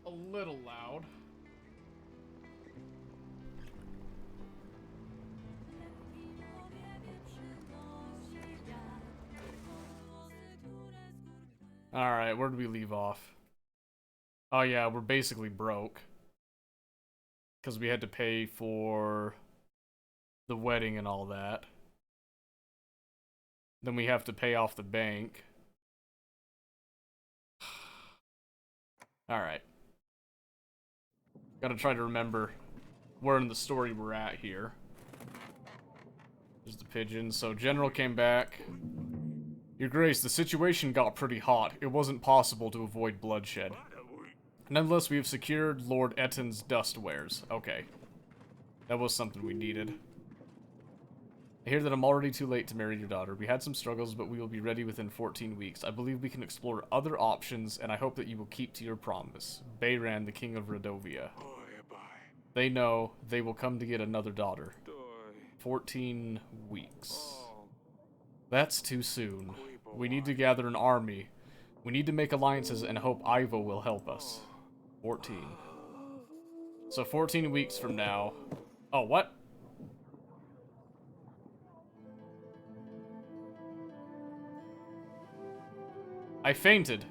a little loud. Alright, where did we leave off? Oh yeah, we're basically broke. Because we had to pay for the wedding and all that. Then we have to pay off the bank. Alright. Gotta try to remember where in the story we're at here. There's the pigeon. So General came back. Your Grace, the situation got pretty hot. It wasn't possible to avoid bloodshed. Nonetheless, we have secured Lord Etton's dust wares. Okay. That was something we needed. I hear that I'm already too late to marry your daughter. We had some struggles, but we will be ready within 14 weeks. I believe we can explore other options, and I hope that you will keep to your promise. Bayran, the king of Radovia. They know they will come to get another daughter. 14 weeks. That's too soon. We need to gather an army. We need to make alliances and hope Ivo will help us. 14. So 14 weeks from now. Oh, what? I fainted.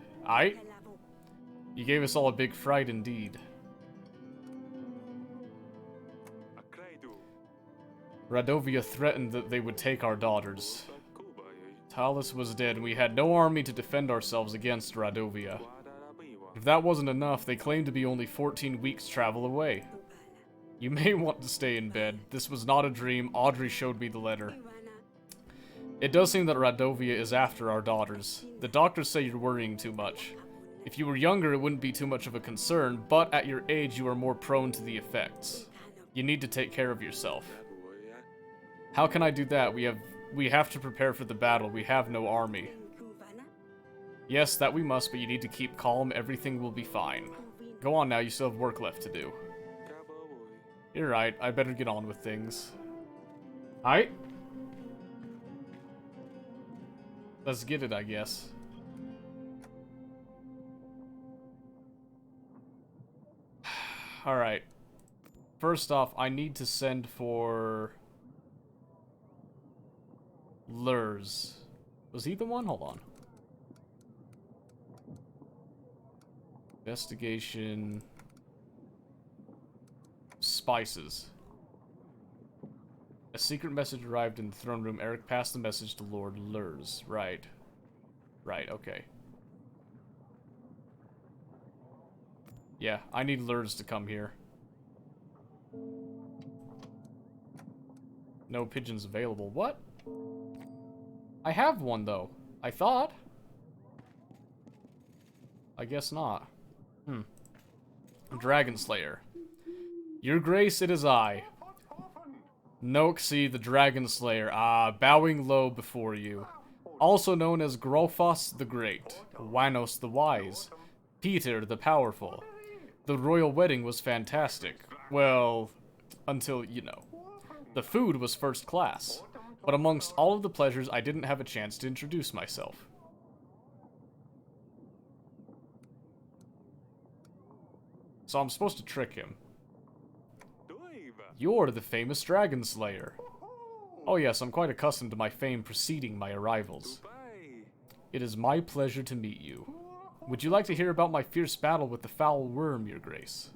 You gave us all a big fright indeed. Radovia threatened that they would take our daughters. Talus was dead, and we had no army to defend ourselves against Radovia. If that wasn't enough, they claimed to be only 14 weeks travel away. You may want to stay in bed. This was not a dream. Audrey showed me the letter. It does seem that Radovia is after our daughters. The doctors say you're worrying too much. If you were younger, it wouldn't be too much of a concern, but at your age, you are more prone to the effects. You need to take care of yourself. How can I do that? We have to prepare for the battle. We have no army. Yes, that we must, but you need to keep calm. Everything will be fine. Go on now, you still have work left to do. You're right, I better get on with things. Aight? Let's get it, I guess. Alright. First off, I need to send for Lurs. Was he the one? Hold on. Investigation. Spices. A secret message arrived in the throne room. Eric passed the message to Lord Lurs. Right. Right, okay. Yeah, I need Lurs to come here. No pigeons available. What? I have one, though. I thought. I guess not. Dragon Slayer. Your Grace, it is I. Noxie, the Dragon Slayer. Bowing low before you. Also known as Grofos the Great, Wanos the Wise, Peter the Powerful. The royal wedding was fantastic. Well, until, you know. The food was first class. But amongst all of the pleasures, I didn't have a chance to introduce myself. So I'm supposed to trick him. You're the famous Dragon Slayer. Oh yes, I'm quite accustomed to my fame preceding my arrivals. It is my pleasure to meet you. Would you like to hear about my fierce battle with the foul worm, Your Grace?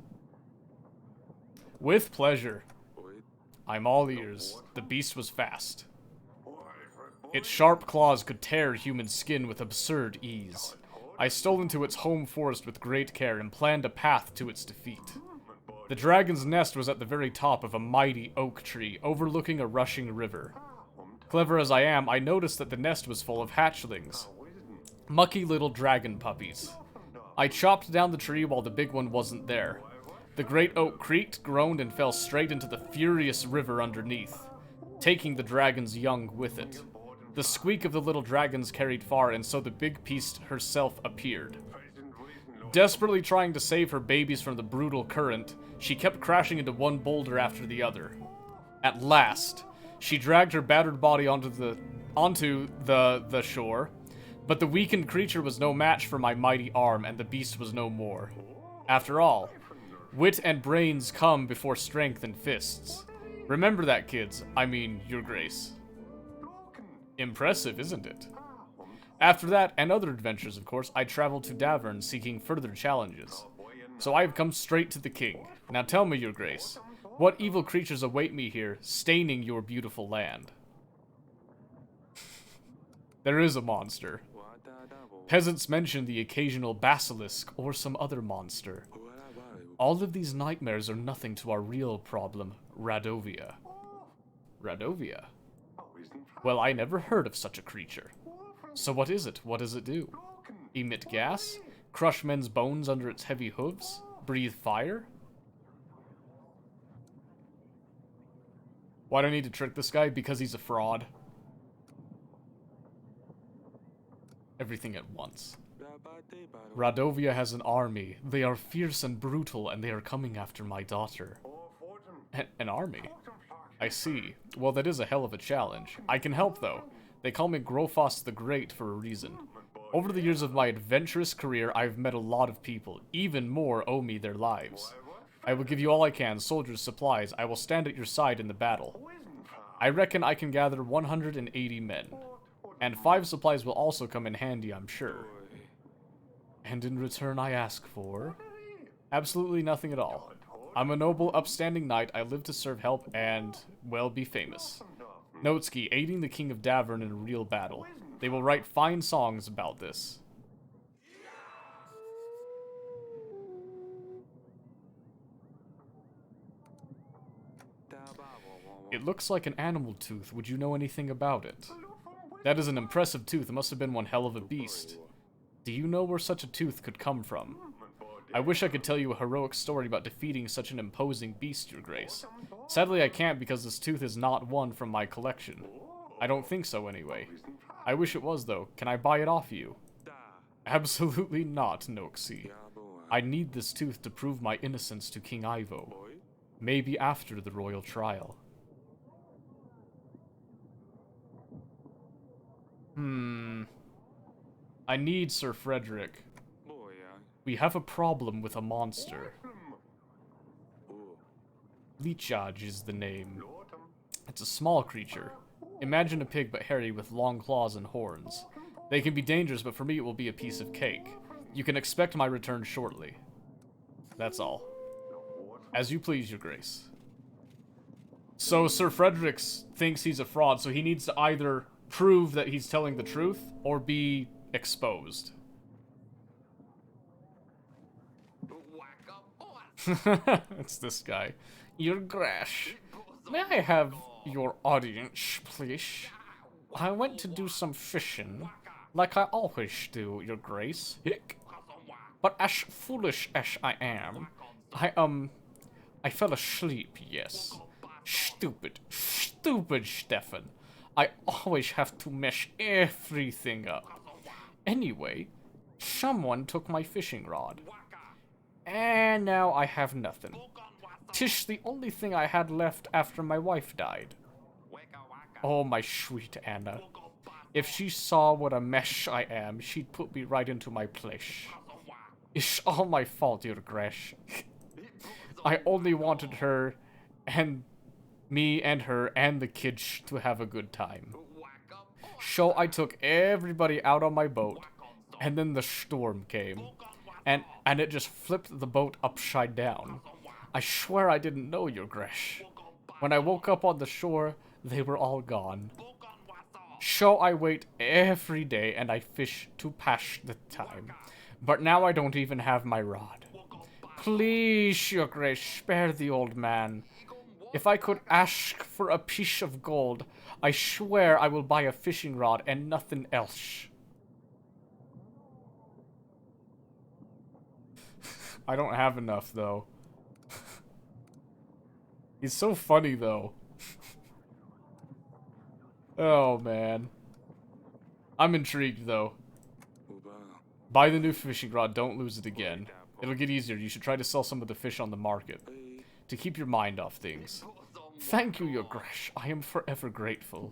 With pleasure. I'm all ears. The beast was fast. Its sharp claws could tear human skin with absurd ease. I stole into its home forest with great care and planned a path to its defeat. The dragon's nest was at the very top of a mighty oak tree, overlooking a rushing river. Clever as I am, I noticed that the nest was full of hatchlings. Mucky little dragon puppies. I chopped down the tree while the big one wasn't there. The great oak creaked, groaned, and fell straight into the furious river underneath, taking the dragon's young with it. The squeak of the little dragons carried far, and so the big beast herself appeared. Desperately trying to save her babies from the brutal current, she kept crashing into one boulder after the other. At last, she dragged her battered body onto the shore, but the weakened creature was no match for my mighty arm, and the beast was no more. After all, wit and brains come before strength and fists. Remember that, kids. I mean, your grace. Impressive, isn't it? After that, and other adventures, of course, I traveled to Davern seeking further challenges. So I have come straight to the king. Now tell me, your grace, what evil creatures await me here, staining your beautiful land? There is a monster. Peasants mention the occasional basilisk or some other monster. All of these nightmares are nothing to our real problem, Radovia. Radovia? Well, I never heard of such a creature. So what is it? What does it do? Emit gas? Crush men's bones under its heavy hooves? Breathe fire? Why do I need to trick this guy? Because he's a fraud. Everything at once. Radovia has an army. They are fierce and brutal, and they are coming after my daughter. An army? I see. Well, that is a hell of a challenge. I can help, though. They call me Grofos the Great for a reason. Over the years of my adventurous career, I've met a lot of people. Even more owe me their lives. I will give you all I can, soldiers, supplies. I will stand at your side in the battle. I reckon I can gather 180 men. And 5 supplies will also come in handy, I'm sure. And in return I ask for... absolutely nothing at all. I'm a noble, upstanding knight. I live to serve, help, and, well, be famous. Notsky, aiding the King of Davern in a real battle. They will write fine songs about this. It looks like an animal tooth. Would you know anything about it? That is an impressive tooth. It must have been one hell of a beast. Do you know where such a tooth could come from? I wish I could tell you a heroic story about defeating such an imposing beast, your grace. Sadly, I can't because this tooth is not one from my collection. I don't think so, anyway. I wish it was, though. Can I buy it off you? Absolutely not, Noxie. I need this tooth to prove my innocence to King Ivo. Maybe after the royal trial. I need Sir Frederick. We have a problem with a monster. Lichaj is the name. It's a small creature. Imagine a pig but hairy with long claws and horns. They can be dangerous, but for me it will be a piece of cake. You can expect my return shortly. That's all. As you please, your grace. So Sir Frederick thinks he's a fraud, so he needs to either prove that he's telling the truth or be exposed. It's this guy. Your grace. May I have your audience, please? I went to do some fishing, like I always do, your grace. But as foolish as I am, I fell asleep, yes. Stupid Stefan. I always have to mess everything up. Anyway, someone took my fishing rod. And now I have nothing. 'Tis the only thing I had left after my wife died. Oh, my sweet Anna. If she saw what a mess I am, she'd put me right into my place. It's all my fault, your grace. I only wanted her, and me and her and the kids to have a good time. So I took everybody out on my boat, and then the storm came. And it just flipped the boat upside down. I swear I didn't know, your grace. When I woke up on the shore, they were all gone. So I wait every day and I fish to pass the time. But now I don't even have my rod. Please, your grace, spare the old man. If I could ask for a piece of gold, I swear I will buy a fishing rod and nothing else. I don't have enough, though. He's so funny, though. Oh, man. I'm intrigued, though. Buy the new fishing rod, don't lose it again. It'll get easier. You should try to sell some of the fish on the market. To keep your mind off things. Thank you, your grace. I am forever grateful.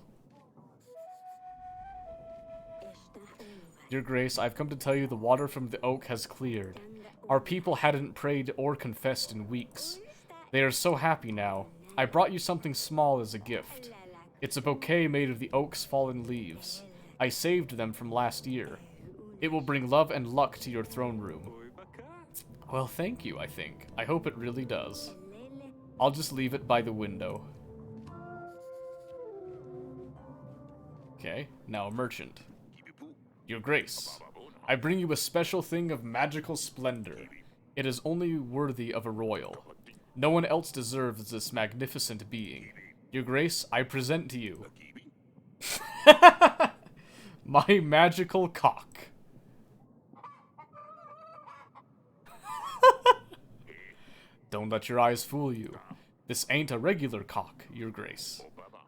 Your grace, I've come to tell you the water from the oak has cleared. Our people hadn't prayed or confessed in weeks. They are so happy now. I brought you something small as a gift. It's a bouquet made of the oak's fallen leaves. I saved them from last year. It will bring love and luck to your throne room. Well, thank you, I think. I hope it really does. I'll just leave it by the window. Okay, now a merchant. Your Grace, I bring you a special thing of magical splendor. It is only worthy of a royal. No one else deserves this magnificent being. Your Grace, I present to you my magical cock. Don't let your eyes fool you. This ain't a regular cock, Your Grace.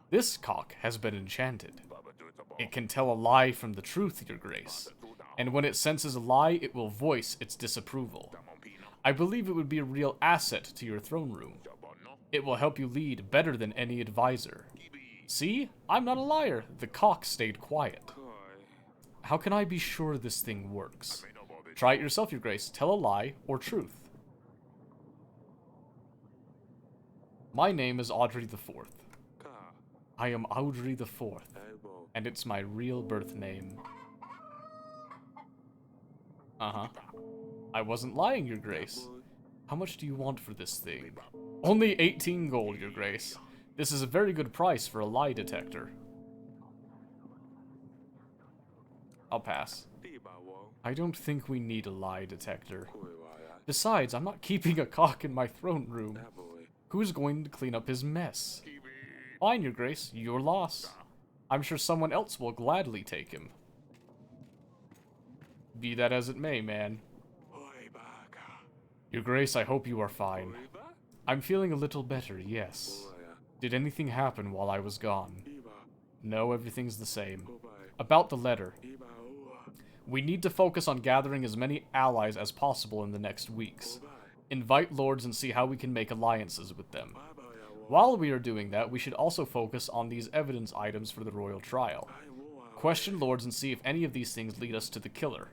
This cock has been enchanted. It can tell a lie from the truth, Your Grace. And when it senses a lie, it will voice its disapproval. I believe it would be a real asset to your throne room. It will help you lead better than any advisor. See? I'm not a liar. The cock stayed quiet. How can I be sure this thing works? Try it yourself, Your Grace. Tell a lie or truth. My name is Audrey the Fourth. I am Audrey the Fourth, and it's my real birth name. Uh-huh. I wasn't lying, Your Grace. How much do you want for this thing? Only 18 gold, Your Grace. This is a very good price for a lie detector. I'll pass. I don't think we need a lie detector. Besides, I'm not keeping a cock in my throne room. Who's going to clean up his mess? Fine, Your Grace. Your loss. I'm sure someone else will gladly take him. Be that as it may, man. Your Grace, I hope you are fine. I'm feeling a little better, yes. Did anything happen while I was gone? No, everything's the same. About the letter. We need to focus on gathering as many allies as possible in the next weeks. Invite lords and see how we can make alliances with them. While we are doing that, we should also focus on these evidence items for the royal trial. Question lords and see if any of these things lead us to the killer.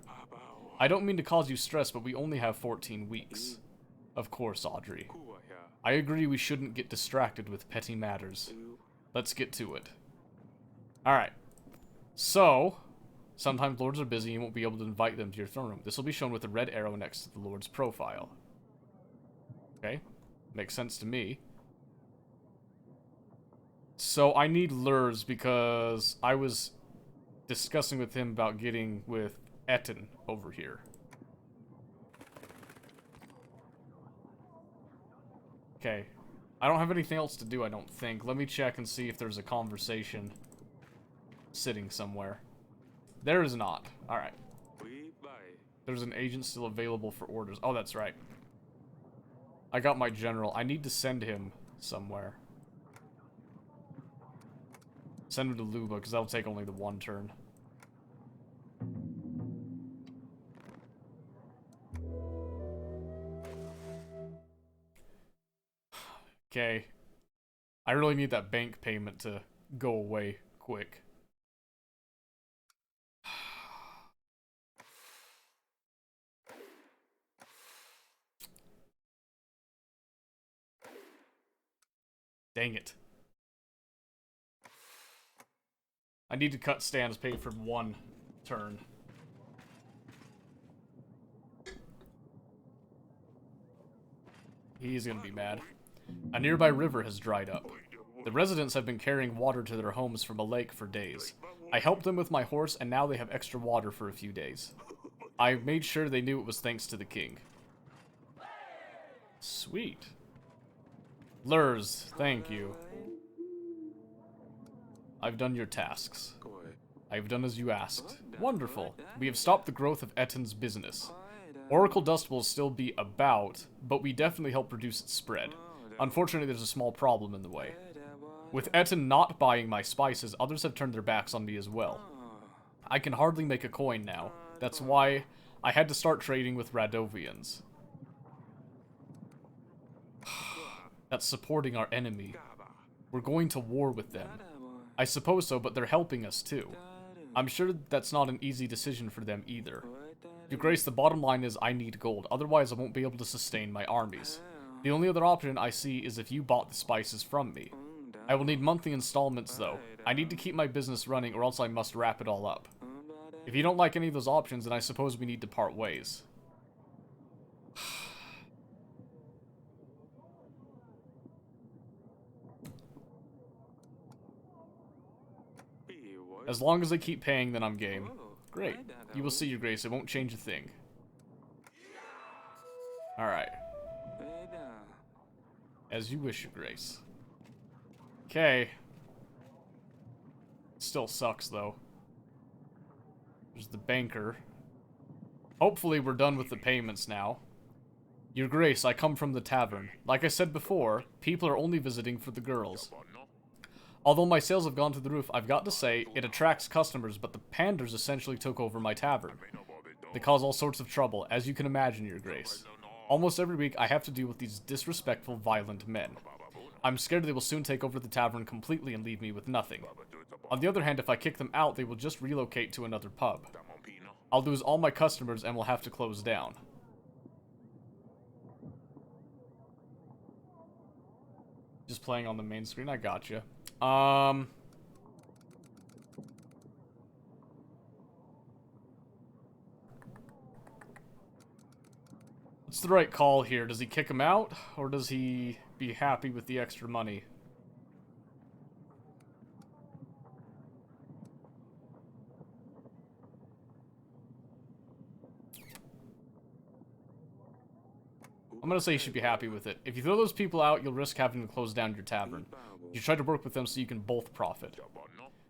I don't mean to cause you stress, but we only have 14 weeks. Of course, Audrey. I agree we shouldn't get distracted with petty matters. Let's get to it. Alright. So, sometimes lords are busy and you won't be able to invite them to your throne room. This will be shown with a red arrow next to the lord's profile. Okay, makes sense to me. So I need lures because I was discussing with him about getting with Etten over here. Okay, I don't have anything else to do, I don't think. Let me check and see if there's a conversation sitting somewhere. There is not. Alright. There's an agent still available for orders. Oh, that's right. I got my general. I need to send him somewhere. Send him to Luba, because that'll take only the one turn. Okay. I really need that bank payment to go away quick. Dang it. I need to cut Stan's pay for one turn. He's gonna be mad. A nearby river has dried up. The residents have been carrying water to their homes from a lake for days. I helped them with my horse, and now they have extra water for a few days. I made sure they knew it was thanks to the king. Sweet. Lurs, thank you. I've done your tasks. I've done as you asked. Wonderful. We have stopped the growth of Etten's business. Oracle dust will still be about, but we definitely help reduce its spread. Unfortunately, there's a small problem in the way. With Etten not buying my spices, others have turned their backs on me as well. I can hardly make a coin now. That's why I had to start trading with Radovians. That's supporting our enemy. We're going to war with them. I suppose so, but they're helping us too. I'm sure that's not an easy decision for them either. Your Grace, the bottom line is I need gold, otherwise I won't be able to sustain my armies. The only other option I see is if you bought the spices from me. I will need monthly installments though. I need to keep my business running or else I must wrap it all up. If you don't like any of those options, then I suppose we need to part ways. As long as they keep paying, then I'm game. Great. You will see, Your Grace. It won't change a thing. Alright. As you wish, Your Grace. Okay. Still sucks, though. There's the banker. Hopefully we're done with the payments now. Your Grace, I come from the tavern. Like I said before, people are only visiting for the girls. Although my sales have gone to the roof, I've got to say, it attracts customers, but the panders essentially took over my tavern. They cause all sorts of trouble, as you can imagine, Your Grace. Almost every week, I have to deal with these disrespectful, violent men. I'm scared they will soon take over the tavern completely and leave me with nothing. On the other hand, if I kick them out, they will just relocate to another pub. I'll lose all my customers and will have to close down. Just playing on the main screen, I gotcha. What's the right call here? Does he kick him out? Or does he be happy with the extra money? I'm gonna say you should be happy with it. If you throw those people out, you'll risk having to close down your tavern. You try to work with them so you can both profit.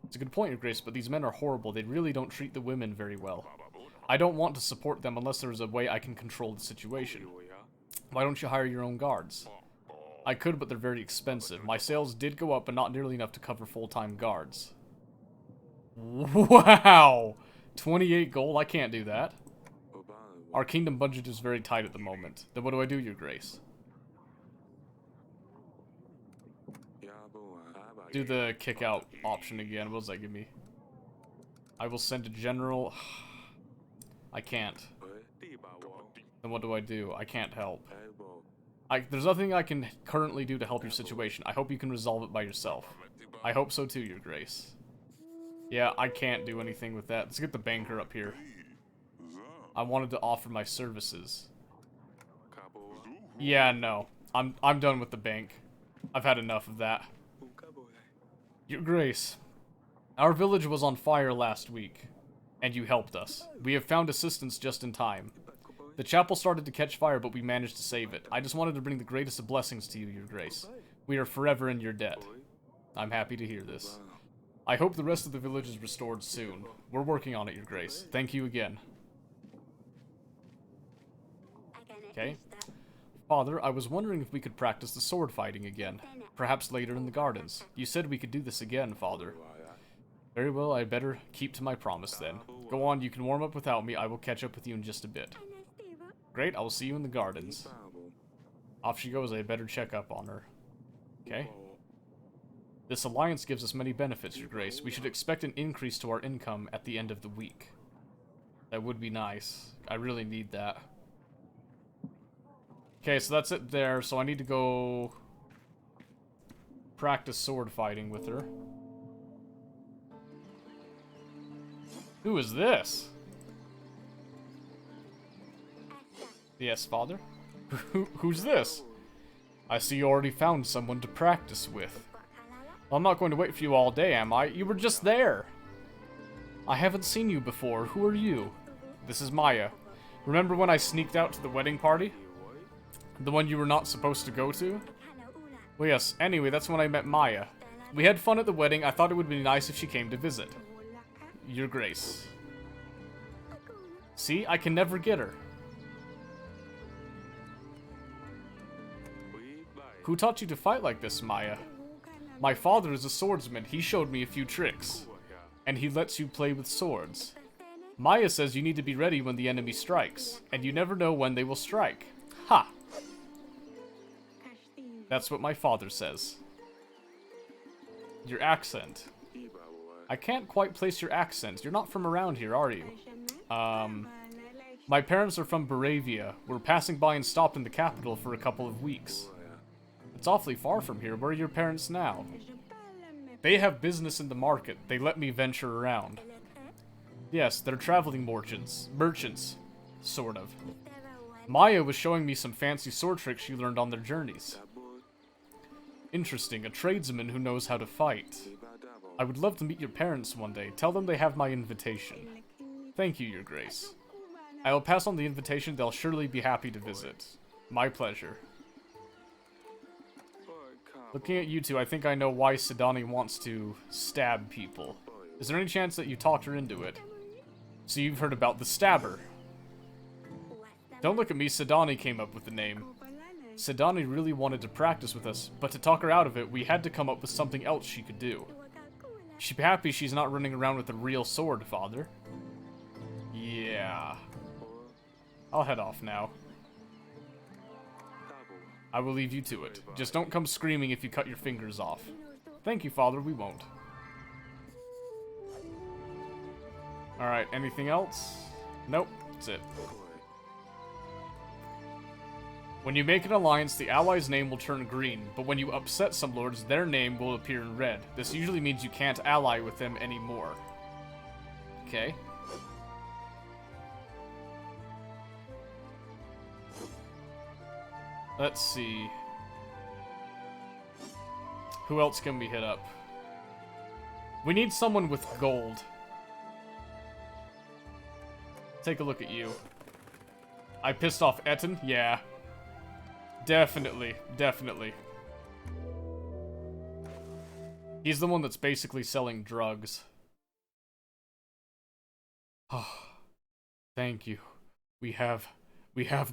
It's a good point, Your Grace, but these men are horrible. They really don't treat the women very well. I don't want to support them unless there is a way I can control the situation. Why don't you hire your own guards? I could, but they're very expensive. My sales did go up, but not nearly enough to cover full-time guards. Wow! 28 gold? I can't do that. Our kingdom budget is very tight at the moment. Then what do I do, Your Grace? Do the kick out option again. What does that give me? I will send a general. I can't. Then what do I do? I can't help. There's nothing I can currently do to help your situation. I hope you can resolve it by yourself. I hope so too, Your Grace. Yeah, I can't do anything with that. Let's get the banker up here. I wanted to offer my services. Yeah, no. I'm done with the bank. I've had enough of that. Your Grace, our village was on fire last week, and you helped us. We have found assistance just in time. The chapel started to catch fire, but we managed to save it. I just wanted to bring the greatest of blessings to you, Your Grace. We are forever in your debt. I'm happy to hear this. I hope the rest of the village is restored soon. We're working on it, Your Grace. Thank you again. Okay. Father, I was wondering if we could practice the sword fighting again. Perhaps later in the gardens. You said we could do this again, Father. Very well, I better keep to my promise then. Go on, you can warm up without me. I will catch up with you in just a bit. Great, I will see you in the gardens. Off she goes, I better check up on her. Okay. This alliance gives us many benefits, Your Grace. We should expect an increase to our income at the end of the week. That would be nice. I really need that. Okay, so that's it there. So I need to go practice sword fighting with her. Who is this? Yes, Father? Who's this? I see you already found someone to practice with. Well, I'm not going to wait for you all day, am I? You were just there. I haven't seen you before. Who are you? This is Maya. Remember when I sneaked out to the wedding party? The one you were not supposed to go to? Well, yes. Anyway, that's when I met Maya. We had fun at the wedding. I thought it would be nice if she came to visit. Your Grace. See? I can never get her. Who taught you to fight like this, Maya? My father is a swordsman. He showed me a few tricks. And he lets you play with swords. Maya says you need to be ready when the enemy strikes. And you never know when they will strike. Ha! That's what my father says. Your accent. I can't quite place your accent. You're not from around here, are you? My parents are from Baravia. We're passing by and stopped in the capital for a couple of weeks. It's awfully far from here. Where are your parents now? They have business in the market. They let me venture around. Yes, they're traveling merchants. Sort of. Maya was showing me some fancy sword tricks she learned on their journeys. Interesting, a tradesman who knows how to fight. I would love to meet your parents one day. Tell them they have my invitation. Thank you, Your Grace. I will pass on the invitation. They'll surely be happy to visit. My pleasure. Looking at you two, I think I know why Sidani wants to stab people. Is there any chance that you talked her into it? So you've heard about the Stabber. Don't look at me, Sidani came up with the name. Sidani really wanted to practice with us, but to talk her out of it, we had to come up with something else she could do. She'd be happy she's not running around with a real sword, Father. Yeah. I'll head off now. I will leave you to it. Just don't come screaming if you cut your fingers off. Thank you, Father, we won't. Alright, anything else? Nope, that's it. When you make an alliance, the ally's name will turn green, but when you upset some lords, their name will appear in red. This usually means you can't ally with them anymore. Okay. Let's see. Who else can we hit up? We need someone with gold. Take a look at you. I pissed off Etten? Yeah. Definitely. Definitely. He's the one that's basically selling drugs. Oh, thank you. We have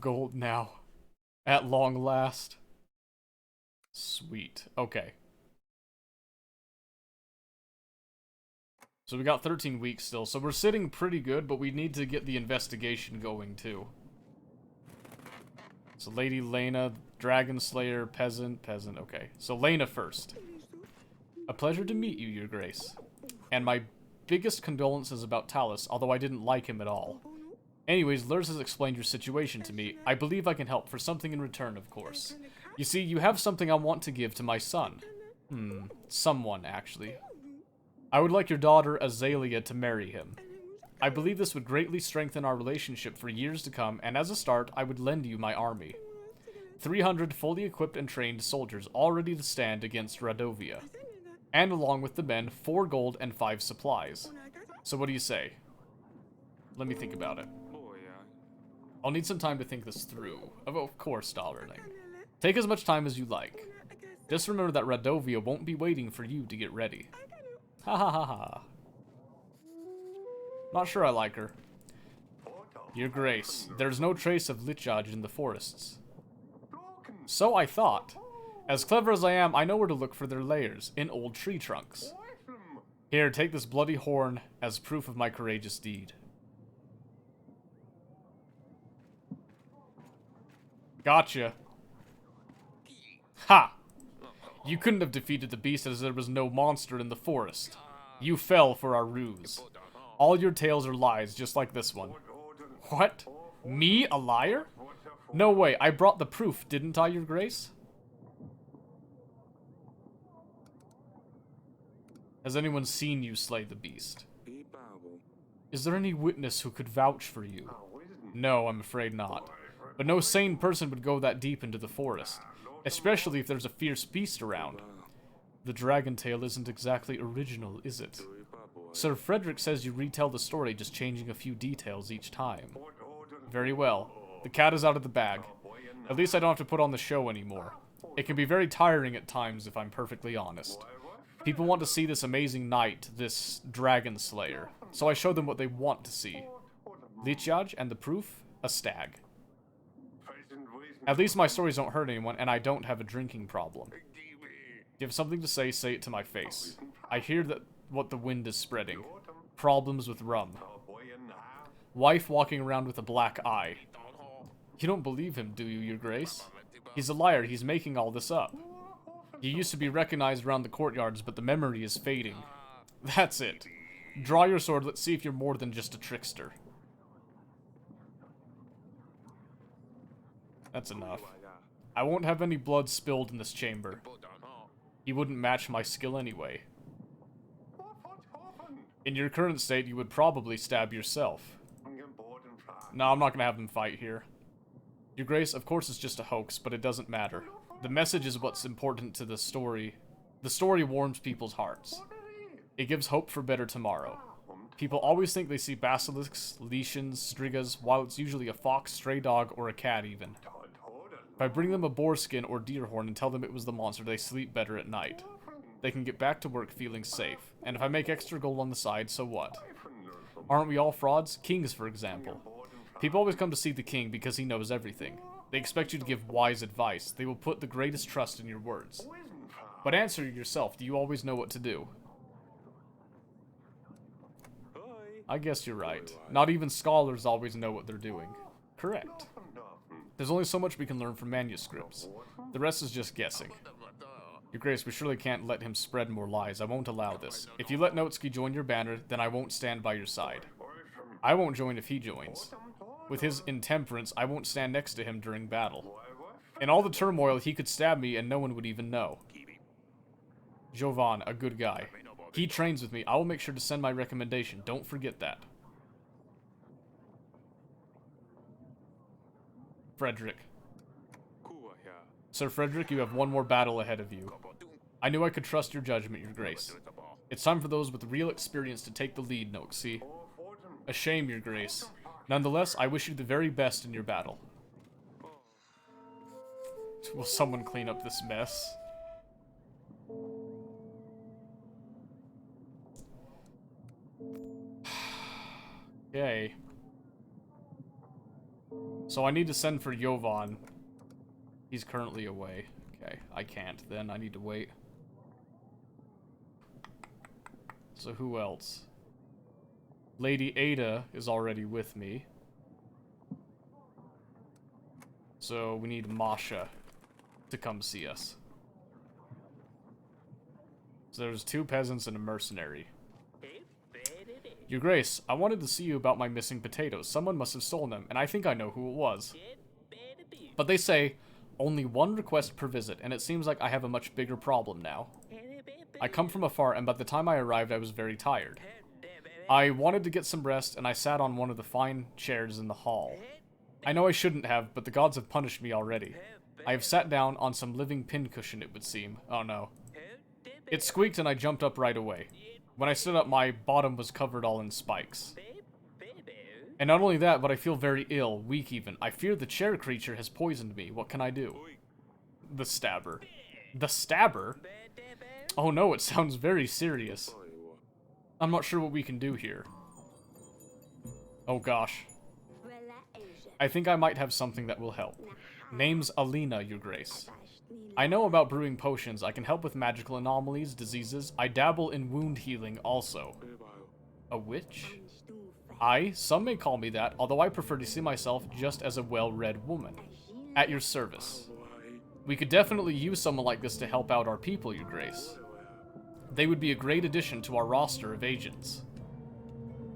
gold now. At long last. Sweet. Okay. So we got 13 weeks still, so we're sitting pretty good, but we need to get the investigation going too. So Lady Lena, Dragon Slayer, Peasant, okay. So Lena first. A pleasure to meet you, Your Grace. And my biggest condolences about Talus, although I didn't like him at all. Anyways, Lurs has explained your situation to me. I believe I can help, for something in return, of course. You see, you have something I want to give to my son. Someone, actually. I would like your daughter, Azalea, to marry him. I believe this would greatly strengthen our relationship for years to come, and as a start, I would lend you my army. 300 fully equipped and trained soldiers, all ready to stand against Radovia. And along with the men, 4 gold and 5 supplies. So what do you say? Let me think about it. I'll need some time to think this through. Of course, darling. Take as much time as you like. Just remember that Radovia won't be waiting for you to get ready. Ha ha ha ha. Not sure I like her. Your Grace, there's no trace of Lichaj in the forests. So I thought. As clever as I am, I know where to look for their lairs, in old tree trunks. Here, take this bloody horn as proof of my courageous deed. Gotcha. Ha! You couldn't have defeated the beast as there was no monster in the forest. You fell for our ruse. All your tales are lies, just like this one. What? Me, a liar? No way, I brought the proof, didn't I, Your Grace? Has anyone seen you slay the beast? Is there any witness who could vouch for you? No, I'm afraid not. But no sane person would go that deep into the forest, especially if there's a fierce beast around. The dragon tale isn't exactly original, is it? Sir Frederick says you retell the story, just changing a few details each time. Very well. The cat is out of the bag. At least I don't have to put on the show anymore. It can be very tiring at times, if I'm perfectly honest. People want to see this amazing knight, this dragon slayer, so I show them what they want to see. Lichaj, and the proof? A stag. At least my stories don't hurt anyone, and I don't have a drinking problem. If you have something to say, say it to my face. I hear that what the wind is spreading. Problems with rum. Wife walking around with a black eye. You don't believe him, do you, Your Grace? He's a liar, he's making all this up. He used to be recognized around the courtyards, but the memory is fading. That's it. Draw your sword, let's see if you're more than just a trickster. That's enough. I won't have any blood spilled in this chamber. You wouldn't match my skill anyway. In your current state, you would probably stab yourself. No, I'm not gonna have them fight here. Your Grace, of course it's just a hoax, but it doesn't matter. The message is what's important to the story. The story warms people's hearts. It gives hope for better tomorrow. People always think they see basilisks, lichens, strigas, while it's usually a fox, stray dog, or a cat even. If I bring them a boar skin or deer horn and tell them it was the monster, they sleep better at night. They can get back to work feeling safe. And if I make extra gold on the side, so what? Aren't we all frauds? Kings, for example. People always come to see the king because he knows everything. They expect you to give wise advice. They will put the greatest trust in your words. But answer yourself, do you always know what to do? I guess you're right. Not even scholars always know what they're doing. Correct. There's only so much we can learn from manuscripts. The rest is just guessing. Your Grace, we surely can't let him spread more lies. I won't allow this. If you let Notsky join your banner, then I won't stand by your side. I won't join if he joins. With his intemperance, I won't stand next to him during battle. In all the turmoil, he could stab me and no one would even know. Jovan, a good guy. He trains with me. I will make sure to send my recommendation. Don't forget that. Frederick. Sir Frederick, you have one more battle ahead of you. I knew I could trust your judgment, Your Grace. It's time for those with real experience to take the lead, Noxie. A shame, Your Grace. Nonetheless, I wish you the very best in your battle. Will someone clean up this mess? Okay. So I need to send for Jovan. He's currently away. Okay, I can't then. I need to wait. So who else? Lady Ada is already with me. So we need Masha to come see us. So there's 2 peasants and a mercenary. Your Grace, I wanted to see you about my missing potatoes. Someone must have stolen them, and I think I know who it was. But they say, only 1 request per visit, and it seems like I have a much bigger problem now. I come from afar, and by the time I arrived, I was very tired. I wanted to get some rest, and I sat on one of the fine chairs in the hall. I know I shouldn't have, but the gods have punished me already. I have sat down on some living pincushion, it would seem. Oh no. It squeaked and I jumped up right away. When I stood up, my bottom was covered all in spikes. And not only that, but I feel very ill, weak even. I fear the chair creature has poisoned me. What can I do? The stabber. The stabber? Oh no, it sounds very serious. I'm not sure what we can do here. Oh gosh. I think I might have something that will help. Name's Alina, Your Grace. I know about brewing potions. I can help with magical anomalies, diseases. I dabble in wound healing also. A witch? Some may call me that, although I prefer to see myself just as a well-read woman. At your service. We could definitely use someone like this to help out our people, Your Grace. They would be a great addition to our roster of agents.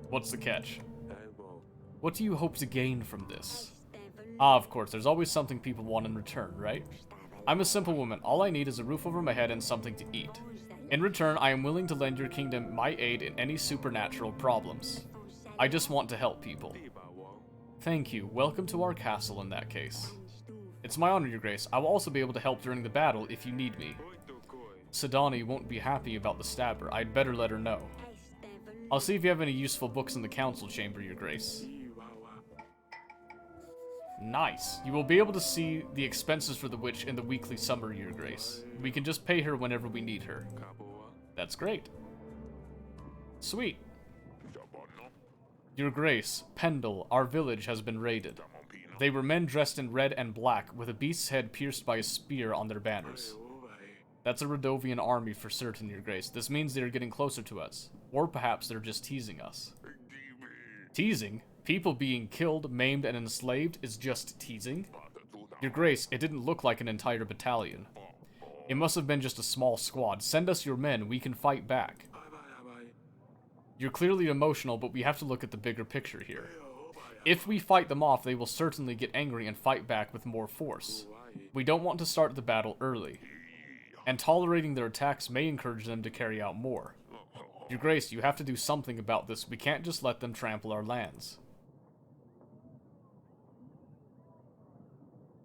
What's the catch? What do you hope to gain from this? Of course, there's always something people want in return, right? I'm a simple woman. All I need is a roof over my head and something to eat. In return, I am willing to lend your kingdom my aid in any supernatural problems. I just want to help people. Thank you. Welcome to our castle in that case. It's my honor, Your Grace. I will also be able to help during the battle if you need me. Sidani won't be happy about the stabber. I'd better let her know. I'll see if you have any useful books in the council chamber, Your Grace. Nice. You will be able to see the expenses for the witch in the weekly summary, Your Grace. We can just pay her whenever we need her. That's great. Sweet. Your Grace, Pendle, our village has been raided. They were men dressed in red and black, with a beast's head pierced by a spear on their banners. That's a Radovian army for certain, Your Grace. This means they are getting closer to us. Or perhaps they're just teasing us. Teasing? People being killed, maimed, and enslaved is just teasing? Your Grace, it didn't look like an entire battalion. It must have been just a small squad. Send us your men, we can fight back. You're clearly emotional, but we have to look at the bigger picture here. If we fight them off, they will certainly get angry and fight back with more force. We don't want to start the battle early, and tolerating their attacks may encourage them to carry out more. Your Grace, you have to do something about this. We can't just let them trample our lands.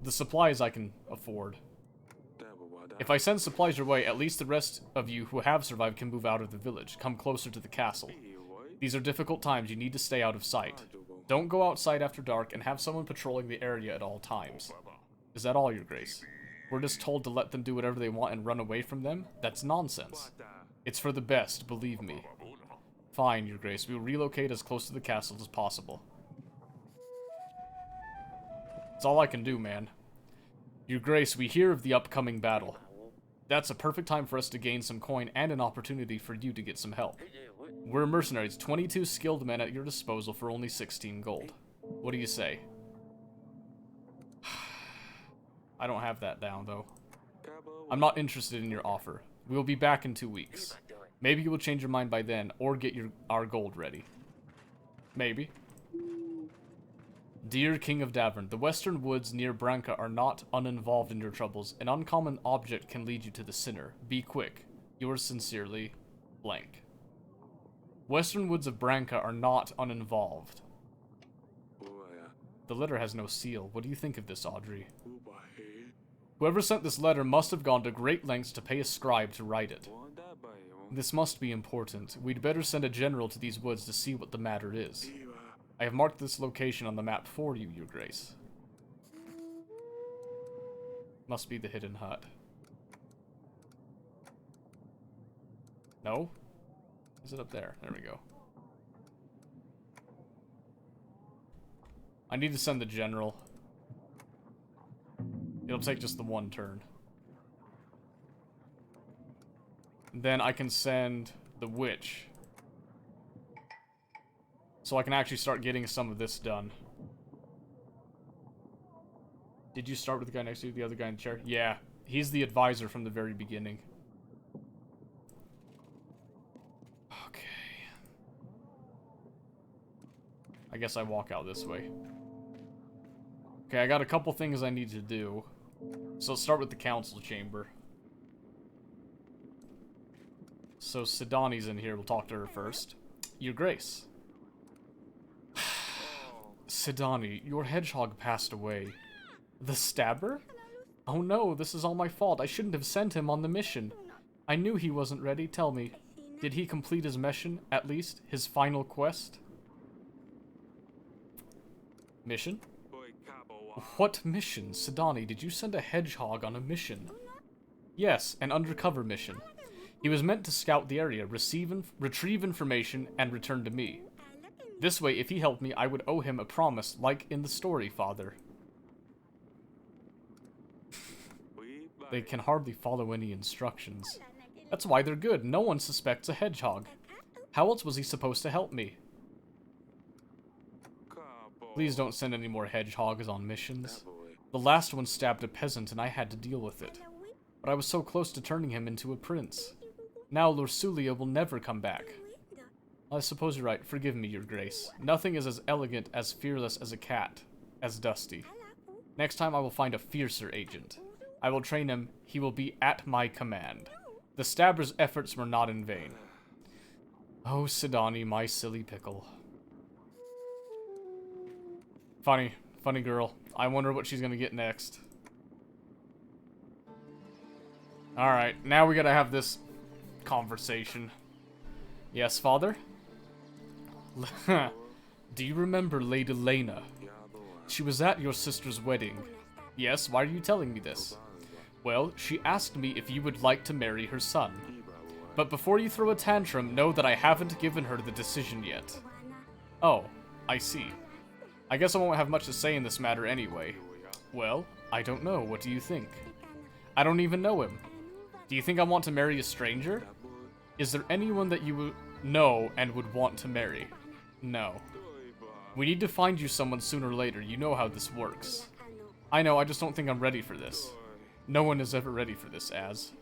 The supplies I can afford. If I send supplies your way, at least the rest of you who have survived can move out of the village. Come closer to the castle. These are difficult times. You need to stay out of sight. Don't go outside after dark, and have someone patrolling the area at all times. Is that all, Your Grace? We're just told to let them do whatever they want and run away from them? That's nonsense. It's for the best, believe me. Fine, Your Grace. We will relocate as close to the castle as possible. That's all I can do, man. Your Grace, we hear of the upcoming battle. That's a perfect time for us to gain some coin and an opportunity for you to get some help. We're mercenaries, 22 skilled men at your disposal for only 16 gold. What do you say? I don't have that down, though. I'm not interested in your offer. We'll be back in 2 weeks. Maybe you will change your mind by then, or get our gold ready. Maybe. Dear King of Davern, the western woods near Branka are not uninvolved in your troubles. An uncommon object can lead you to the sinner. Be quick. Yours sincerely, blank. Western woods of Branka are not uninvolved. The letter has no seal. What do you think of this, Audrey? Whoever sent this letter must have gone to great lengths to pay a scribe to write it. This must be important. We'd better send a general to these woods to see what the matter is. I have marked this location on the map for you, Your Grace. Must be the hidden hut. No? Is it up there? There we go. I need to send the general. It'll take just the one turn. Then I can send the witch. So I can actually start getting some of this done. Did you start with the guy next to you, the other guy in the chair? Yeah, he's the advisor from the very beginning. Okay. I guess I walk out this way. Okay, I got a couple things I need to do. So let's start with the council chamber. So Sidani's in here. We'll talk to her first. Your Grace. Sidani, your hedgehog passed away. The stabber? Oh no, this is all my fault. I shouldn't have sent him on the mission. I knew he wasn't ready. Tell me, did he complete his mission, at least? His final quest? Mission? What mission? Sidani, did you send a hedgehog on a mission? Yes, an undercover mission. He was meant to scout the area, retrieve information, and return to me. This way, if he helped me, I would owe him a promise, like in the story, Father. They can hardly follow any instructions. That's why they're good. No one suspects a hedgehog. How else was he supposed to help me? Please don't send any more hedgehogs on missions. The last one stabbed a peasant and I had to deal with it. But I was so close to turning him into a prince. Now Lorsulia will never come back. I suppose you're right. Forgive me, Your Grace. Nothing is as elegant, as fearless as a cat, as Dusty. Next time I will find a fiercer agent. I will train him. He will be at my command. The stabber's efforts were not in vain. Oh, Sidani, my silly pickle. Funny girl. I wonder what she's gonna get next. Alright, now we gotta have this conversation. Yes, Father? Do you remember Lady Lena? She was at your sister's wedding. Yes, why are you telling me this? Well, she asked me if you would like to marry her son. But before you throw a tantrum, know that I haven't given her the decision yet. Oh, I see. I guess I won't have much to say in this matter anyway. Well, I don't know. What do you think? I don't even know him. Do you think I want to marry a stranger? Is there anyone that you would know and would want to marry? No. We need to find you someone sooner or later. You know how this works. I know, I just don't think I'm ready for this. No one is ever ready for this, Az.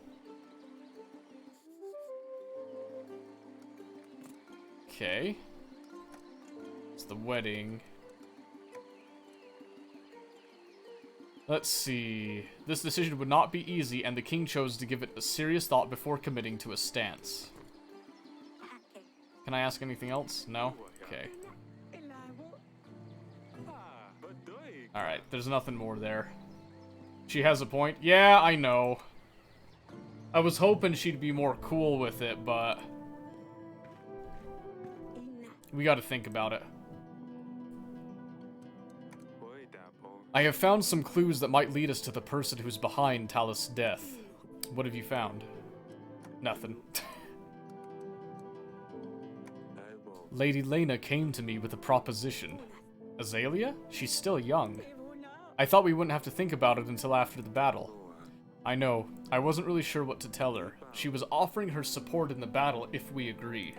Okay. It's the wedding. Let's see. This decision would not be easy, and the king chose to give it a serious thought before committing to a stance. Can I ask anything else? No? Okay. Alright, there's nothing more there. She has a point. Yeah, I know. I was hoping she'd be more cool with it, but... we gotta think about it. I have found some clues that might lead us to the person who's behind Talus' death. What have you found? Nothing. Lady Lena came to me with a proposition. Azalea? She's still young. I thought we wouldn't have to think about it until after the battle. I know. I wasn't really sure what to tell her. She was offering her support in the battle if we agreed.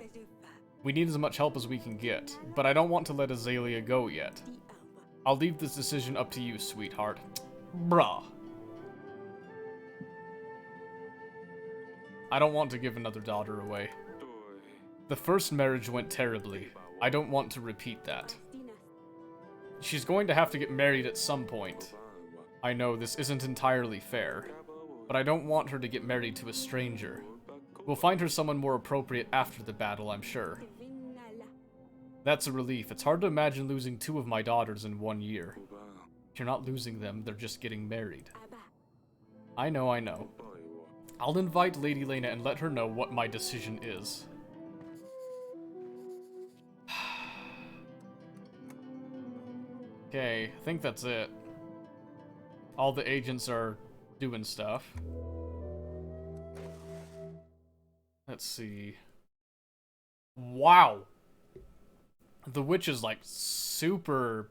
We need as much help as we can get, but I don't want to let Azalea go yet. I'll leave this decision up to you, sweetheart. Bruh. I don't want to give another daughter away. The first marriage went terribly. I don't want to repeat that. She's going to have to get married at some point. I know this isn't entirely fair, but I don't want her to get married to a stranger. We'll find her someone more appropriate after the battle, I'm sure. That's a relief. It's hard to imagine losing 2 of my daughters in 1 year. You're not losing them, they're just getting married. I know, I know. I'll invite Lady Lena and let her know what my decision is. Okay, I think that's it. All the agents are doing stuff. Let's see. Wow! The witch is like super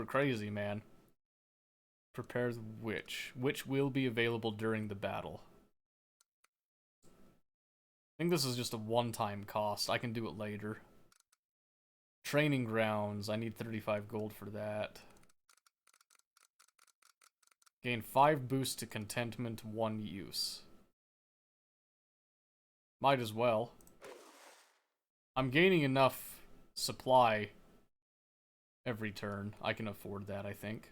crazy, man. Prepare the witch. Which will be available during the battle. I think this is just a one-time cost. I can do it later. Training grounds. I need 35 gold for that. Gain 5 boost to contentment, 1 use. Might as well. I'm gaining enough supply every turn. I can afford that, I think.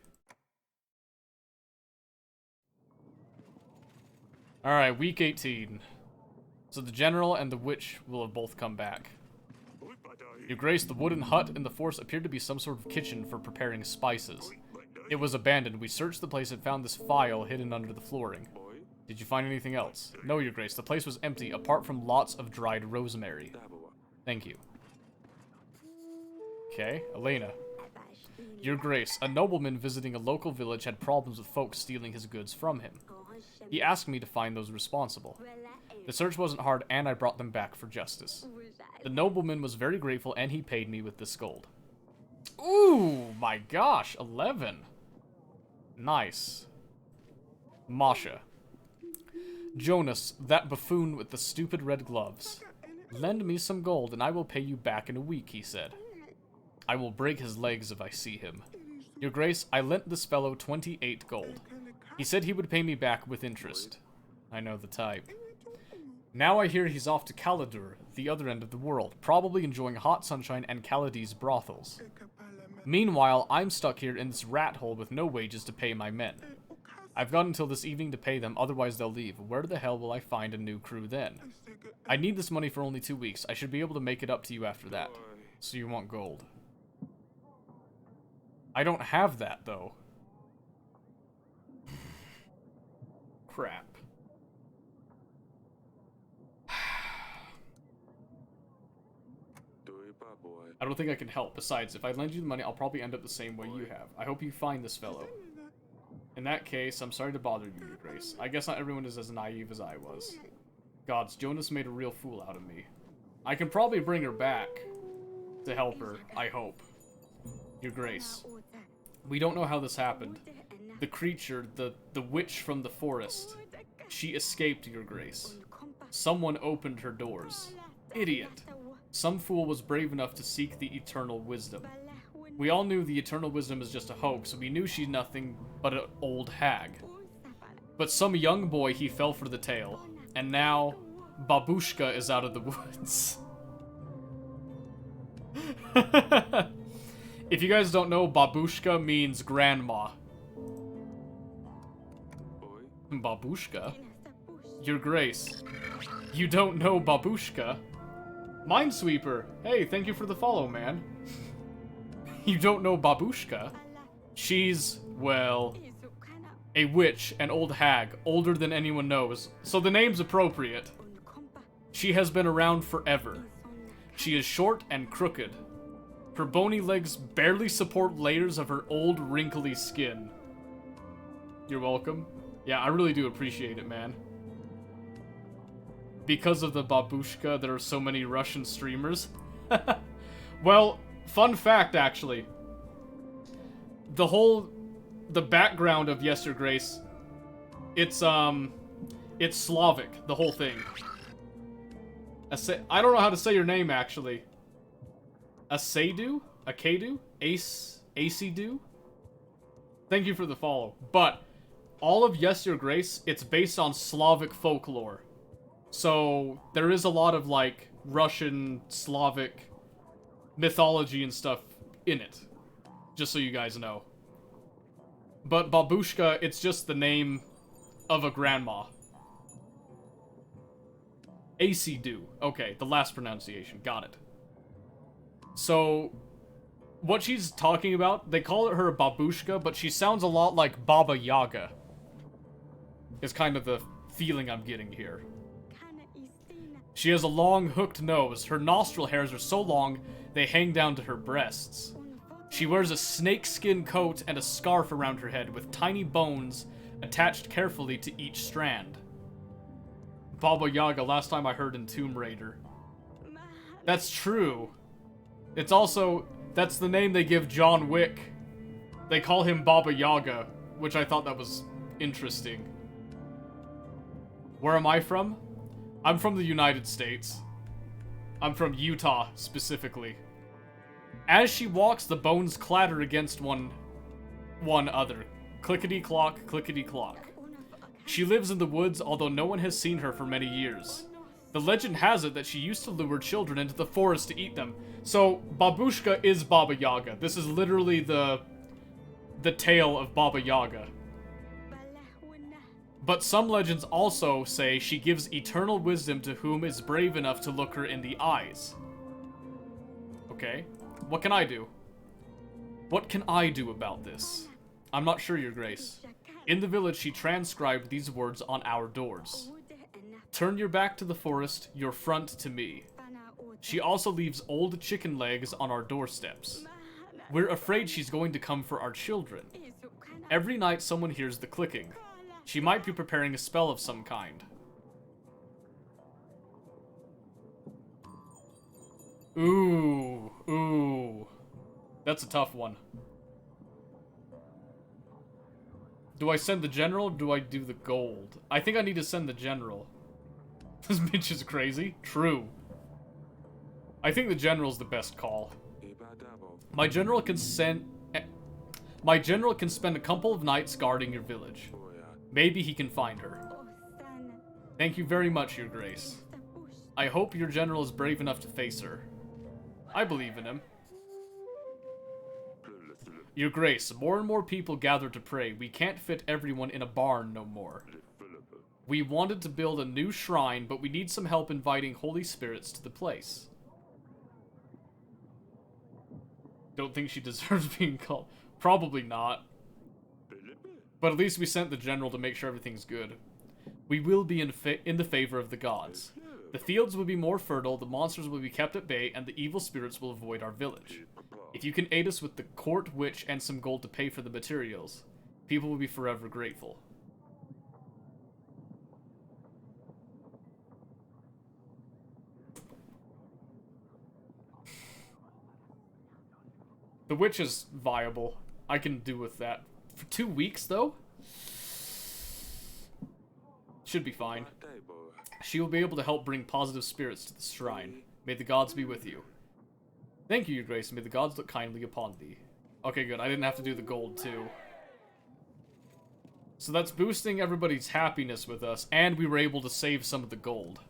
Alright, week 18. So the general and the witch will have both come back. Your Grace, the wooden hut in the forest appeared to be some sort of kitchen for preparing spices. It was abandoned. We searched the place and found this file hidden under the flooring. Did you find anything else? No, Your Grace. The place was empty, apart from lots of dried rosemary. Thank you. Okay, Elena. Your Grace, a nobleman visiting a local village had problems with folks stealing his goods from him. He asked me to find those responsible. The search wasn't hard, and I brought them back for justice. The nobleman was very grateful, and he paid me with this gold. Ooh, my gosh, 11. Nice. Masha. Jonas, that buffoon with the stupid red gloves. Lend me some gold, and I will pay you back in a week, he said. I will break his legs if I see him. Your Grace, I lent this fellow 28 gold. He said he would pay me back with interest. I know the type. Now I hear he's off to Caladur, the other end of the world, probably enjoying hot sunshine and Kaladi's brothels. Meanwhile, I'm stuck here in this rat hole with no wages to pay my men. I've got until this evening to pay them, otherwise they'll leave. Where the hell will I find a new crew then? I need this money for only 2 weeks. I should be able to make it up to you after that. So you want gold. I don't have that, though. Crap. I don't think I can help. Besides, if I lend you the money, I'll probably end up the same way you have. I hope you find this fellow. In that case, I'm sorry to bother you, Your Grace. I guess not everyone is as naive as I was. Gods, Jonas made a real fool out of me. I can probably bring her back to help her, I hope. Your Grace. We don't know how this happened. The creature, the witch from the forest, she escaped, Your Grace. Someone opened her doors. Idiot. Some fool was brave enough to seek the eternal wisdom. We all knew the eternal wisdom is just a hoax, we knew she's nothing but an old hag. But some young boy, he fell for the tale. And now, Babushka is out of the woods. If you guys don't know, babushka means grandma. Babushka? Your Grace. You don't know babushka? Minesweeper. Hey, thank you for the follow, man. You don't know babushka? She's, well, a witch, an old hag, older than anyone knows, so the name's appropriate. She has been around forever. She is short and crooked. Her bony legs barely support layers of her old, wrinkly skin. You're welcome. Yeah, I really do appreciate it, man. Because of the babushka, there are so many Russian streamers. Well, fun fact, actually. The background of Yes, Your Grace, it's Slavic, the whole thing. I don't know how to say your name, actually. Asedu? Akedu? Acedu? Thank you for the follow. But, all of Yes, Your Grace, it's based on Slavic folklore. So, there is a lot of, like, Russian, Slavic mythology and stuff in it. Just so you guys know. But babushka, it's just the name of a grandma. Acedu. Okay, the last pronunciation. Got it. So, what she's talking about, they call her a babushka, but she sounds a lot like Baba Yaga. Is kind of the feeling I'm getting here. She has a long, hooked nose. Her nostril hairs are so long, they hang down to her breasts. She wears a snakeskin coat and a scarf around her head with tiny bones attached carefully to each strand. Baba Yaga, last time I heard in Tomb Raider. That's true. It's also, that's the name they give John Wick. They call him Baba Yaga, which I thought that was interesting. Where am I from? I'm from the United States. I'm from Utah, specifically. As she walks, the bones clatter against one other. Clickety-clock, clickety-clock. She lives in the woods, although no one has seen her for many years. The legend has it that she used to lure children into the forest to eat them. So, babushka is Baba Yaga. This is literally the tale of Baba Yaga. But some legends also say she gives eternal wisdom to whom is brave enough to look her in the eyes. Okay. What can I do? What can I do about this? I'm not sure, Your Grace. In the village, she transcribed these words on our doors. Turn your back to the forest, your front to me. She also leaves old chicken legs on our doorsteps. We're afraid she's going to come for our children. Every night someone hears the clicking. She might be preparing a spell of some kind. Ooh. That's a tough one. Do I send the general or do I do the gold? I think I need to send the general. This bitch is crazy. True. I think the general's the best call. My general can spend a couple of nights guarding your village. Maybe he can find her. Thank you very much, Your Grace. I hope your general is brave enough to face her. I believe in him. Your Grace, more and more people gather to pray. We can't fit everyone in a barn no more. We wanted to build a new shrine, but we need some help inviting holy spirits to the place. Don't think she deserves being called. Probably not. But at least we sent the general to make sure everything's good. We will be in the favor of the gods. The fields will be more fertile, the monsters will be kept at bay, and the evil spirits will avoid our village. If you can aid us with the court witch and some gold to pay for the materials, people will be forever grateful. The witch is viable. I can do with that. For 2 weeks, though? Should be fine. She will be able to help bring positive spirits to the shrine. May the gods be with you. Thank you, Your Grace. May the gods look kindly upon thee. Okay, good. I didn't have to do the gold, too. So that's boosting everybody's happiness with us, and we were able to save some of the gold.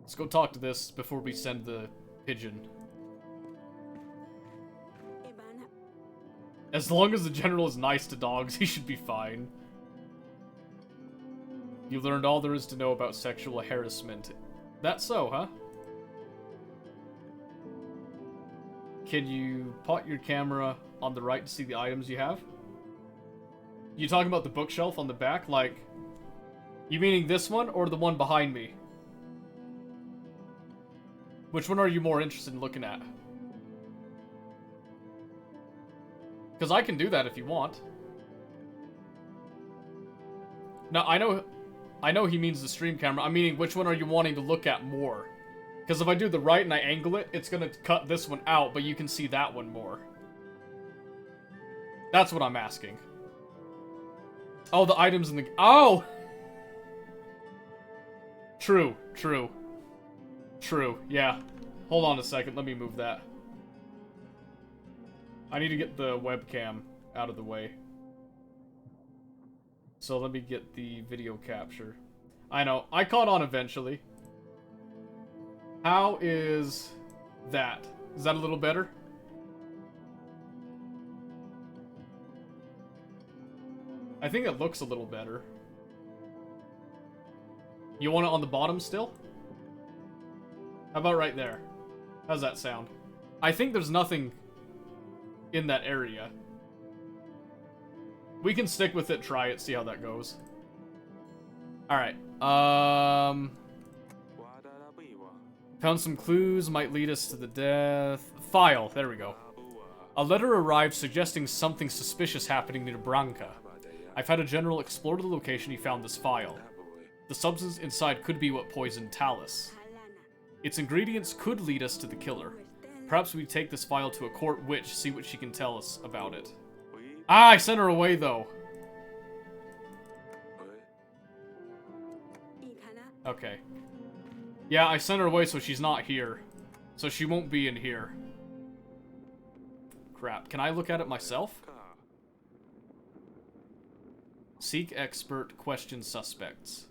Let's go talk to this before we send the pigeon. As long as the general is nice to dogs, he should be fine. You learned all there is to know about sexual harassment. That's so, huh? Can you pot your camera on the right to see the items you have? You talking about the bookshelf on the back? Like, you meaning this one or the one behind me? Which one are you more interested in looking at? Because I can do that if you want. No, I know he means the stream camera. I'm meaning which one are you wanting to look at more? Because if I do the right and I angle it, it's going to cut this one out, but you can see that one more. That's what I'm asking. Oh, the items in the... Oh! True, true. True, yeah. Hold on a second, let me move that. I need to get the webcam out of the way. So let me get the video capture. I know, I caught on eventually. How is that? Is that a little better? I think it looks a little better. You want it on the bottom still? How about right there? How's that sound? I think there's nothing in that area. We can stick with it, try it, see how that goes. Alright, found some clues, might lead us to the death. File, there we go. A letter arrived suggesting something suspicious happening near Branca. I've had a general explore the location he found this file. The substance inside could be what poisoned Talus. Its ingredients could lead us to the killer. Perhaps we take this file to a court witch, see what she can tell us about it. Ah, I sent her away, though. Okay. Yeah, I sent her away so she's not here. So she won't be in here. Crap. Can I look at it myself? Seek expert, question suspects.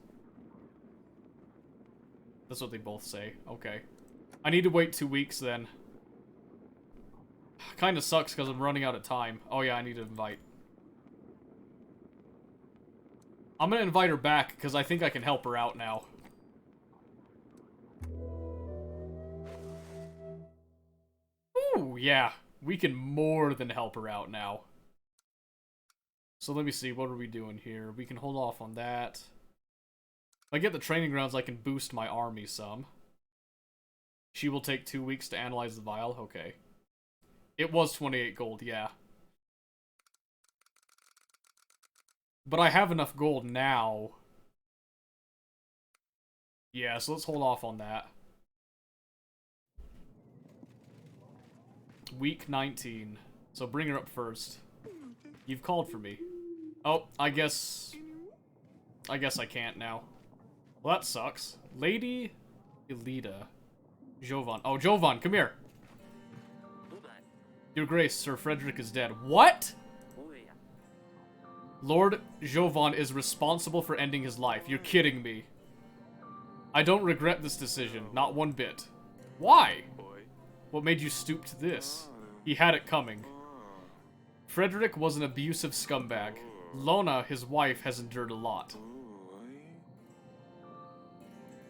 That's what they both say. Okay. I need to wait 2 weeks then. Kinda sucks because I'm running out of time. Oh yeah, I need to invite. I'm gonna invite her back because I think I can help her out now. Ooh, yeah. We can more than help her out now. So let me see, what are we doing here? We can hold off on that. If I get the training grounds, I can boost my army some. She will take 2 weeks to analyze the vial. Okay. It was 28 gold, yeah. But I have enough gold now. Yeah, so let's hold off on that. Week 19. So bring her up first. You've called for me. Oh, I guess I can't now. Well, that sucks. Lady Elida. Jovan. Oh, Jovan, come here. Your Grace, Sir Frederick is dead. What? Lord Jovan is responsible for ending his life. You're kidding me. I don't regret this decision, not one bit. Why? What made you stoop to this? He had it coming. Frederick was an abusive scumbag. Lona, his wife, has endured a lot.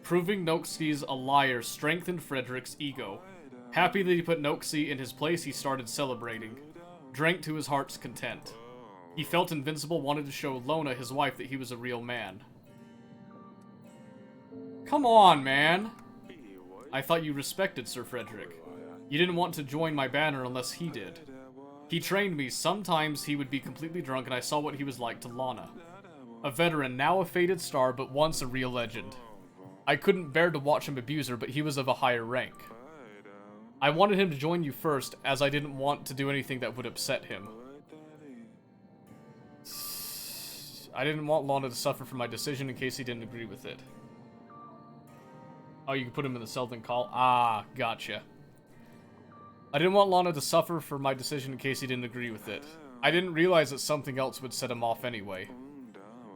Proving Noxie's a liar strengthened Frederick's ego. Happy that he put Noxie in his place, he started celebrating. Drank to his heart's content. He felt invincible, wanted to show Lona, his wife, that he was a real man. Come on, man! I thought you respected Sir Frederick. You didn't want to join my banner unless he did. He trained me. Sometimes he would be completely drunk and I saw what he was like to Lana. A veteran, now a faded star, but once a real legend. I couldn't bear to watch him abuse her, but he was of a higher rank. I wanted him to join you first, as I didn't want to do anything that would upset him. I didn't want Lana to suffer from my decision in case he didn't agree with it. Oh, you can put him in the Selden Call? Ah, gotcha. I didn't want Lana to suffer for my decision in case he didn't agree with it. I didn't realize that something else would set him off anyway.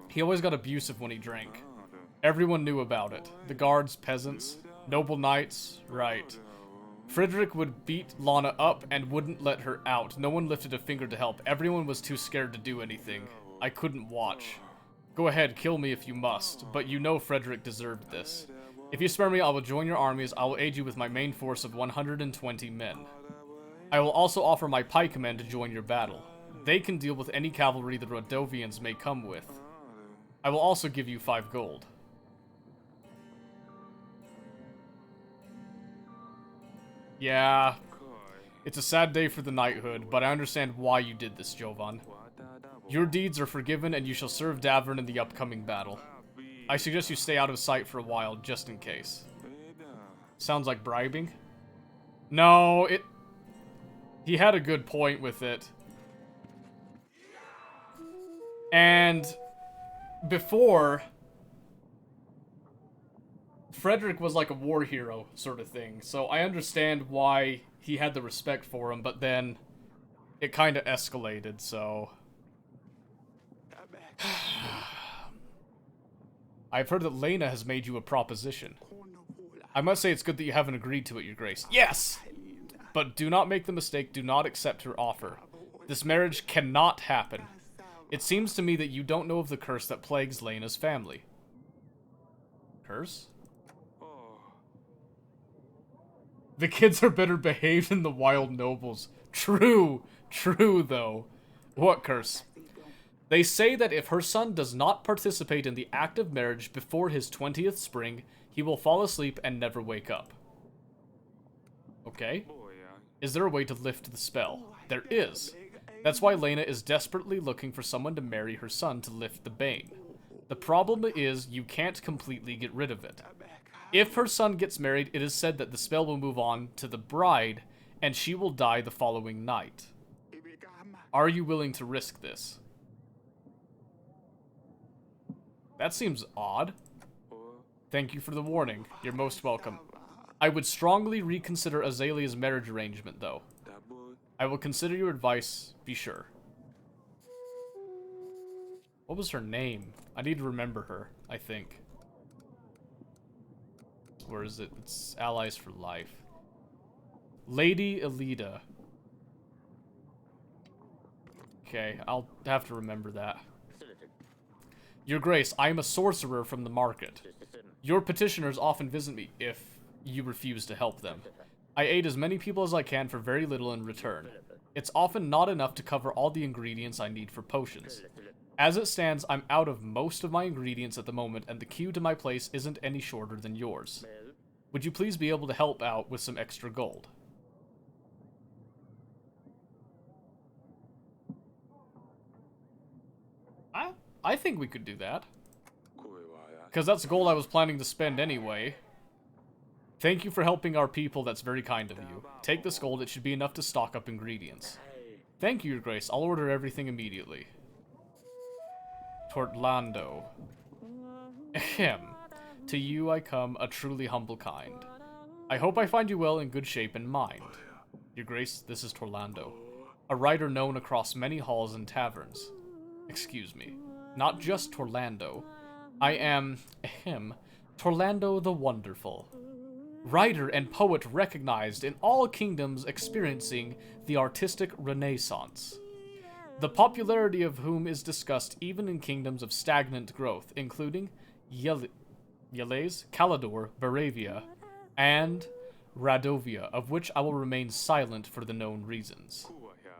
He always got abusive when he drank. Everyone knew about it. The guards, peasants, noble knights, right. Frederick would beat Lana up and wouldn't let her out. No one lifted a finger to help. Everyone was too scared to do anything. I couldn't watch. Go ahead, kill me if you must, but you know Frederick deserved this. If you spare me, I will join your armies. I will aid you with my main force of 120 men. I will also offer my pikemen to join your battle. They can deal with any cavalry the Rodovians may come with. I will also give you 5 gold. Yeah, it's a sad day for the knighthood, but I understand why you did this, Jovan. Your deeds are forgiven, and you shall serve Davern in the upcoming battle. I suggest you stay out of sight for a while, just in case. Sounds like bribing? No, he had a good point with it. And before, Frederick was like a war hero sort of thing, so I understand why he had the respect for him, but then it kind of escalated, so... I've heard that Lena has made you a proposition. I must say it's good that you haven't agreed to it, Your Grace. Yes! But do not make the mistake, do not accept her offer. This marriage cannot happen. It seems to me that you don't know of the curse that plagues Lena's family. Curse? The kids are better behaved than the wild nobles. True. True, though. What curse? They say that if her son does not participate in the act of marriage before his 20th spring, he will fall asleep and never wake up. Okay. Is there a way to lift the spell? There is. That's why Lena is desperately looking for someone to marry her son to lift the bane. The problem is you can't completely get rid of it. If her son gets married, it is said that the spell will move on to the bride, and she will die the following night. Are you willing to risk this? That seems odd. Thank you for the warning. You're most welcome. I would strongly reconsider Azalea's marriage arrangement, though. I will consider your advice, be sure. What was her name? I need to remember her, I think. Where is it? It's Allies for Life. Lady Elida. Okay, I'll have to remember that. Your Grace, I am a sorcerer from the market. Your petitioners often visit me if you refuse to help them. I aid as many people as I can for very little in return. It's often not enough to cover all the ingredients I need for potions. As it stands, I'm out of most of my ingredients at the moment, and the queue to my place isn't any shorter than yours. Would you please be able to help out with some extra gold? I think we could do that. Because that's a gold I was planning to spend anyway. Thank you for helping our people, that's very kind of you. Take this gold, it should be enough to stock up ingredients. Thank you, Your Grace, I'll order everything immediately. Tortlando. Ahem. To you I come, a truly humble kind. I hope I find you well in good shape and mind. Your Grace, this is Torlando, a rider known across many halls and taverns. Excuse me, not just Torlando. I am, ahem, Torlando the Wonderful. Writer and poet recognized in all kingdoms experiencing the artistic renaissance. The popularity of whom is discussed even in kingdoms of stagnant growth, including Yelais, Calador, Baravia, and Radovia, of which I will remain silent for the known reasons.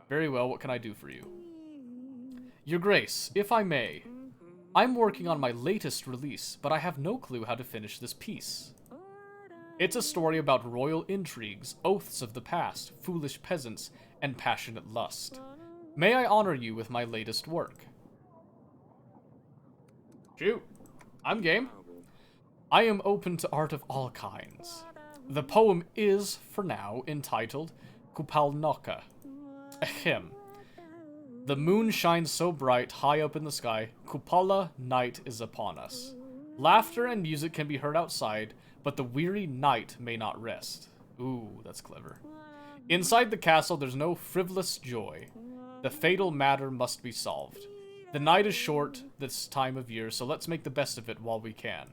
Very well, what can I do for you? Your Grace, if I may, I'm working on my latest release, but I have no clue how to finish this piece. It's a story about royal intrigues, oaths of the past, foolish peasants, and passionate lust. May I honor you with my latest work? Shoot. I'm game. I am open to art of all kinds. The poem is, for now, entitled Kupalnoka. Ahem. The moon shines so bright high up in the sky, Kupala night is upon us. Laughter and music can be heard outside, but the weary night may not rest. Ooh, that's clever. Inside the castle, there's no frivolous joy. The fatal matter must be solved. The night is short this time of year, so let's make the best of it while we can.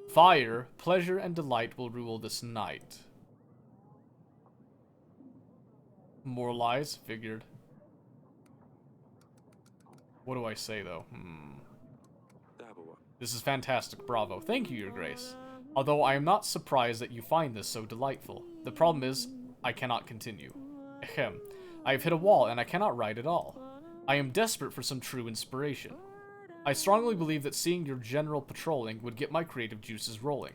Fire, pleasure, and delight will rule this night. More lies? Figured. What do I say, though? This is fantastic, bravo. Thank you, Your Grace. Although I am not surprised that you find this so delightful. The problem is, I cannot continue. Ahem. I have hit a wall, and I cannot write at all. I am desperate for some true inspiration. I strongly believe that seeing your general patrolling would get my creative juices rolling.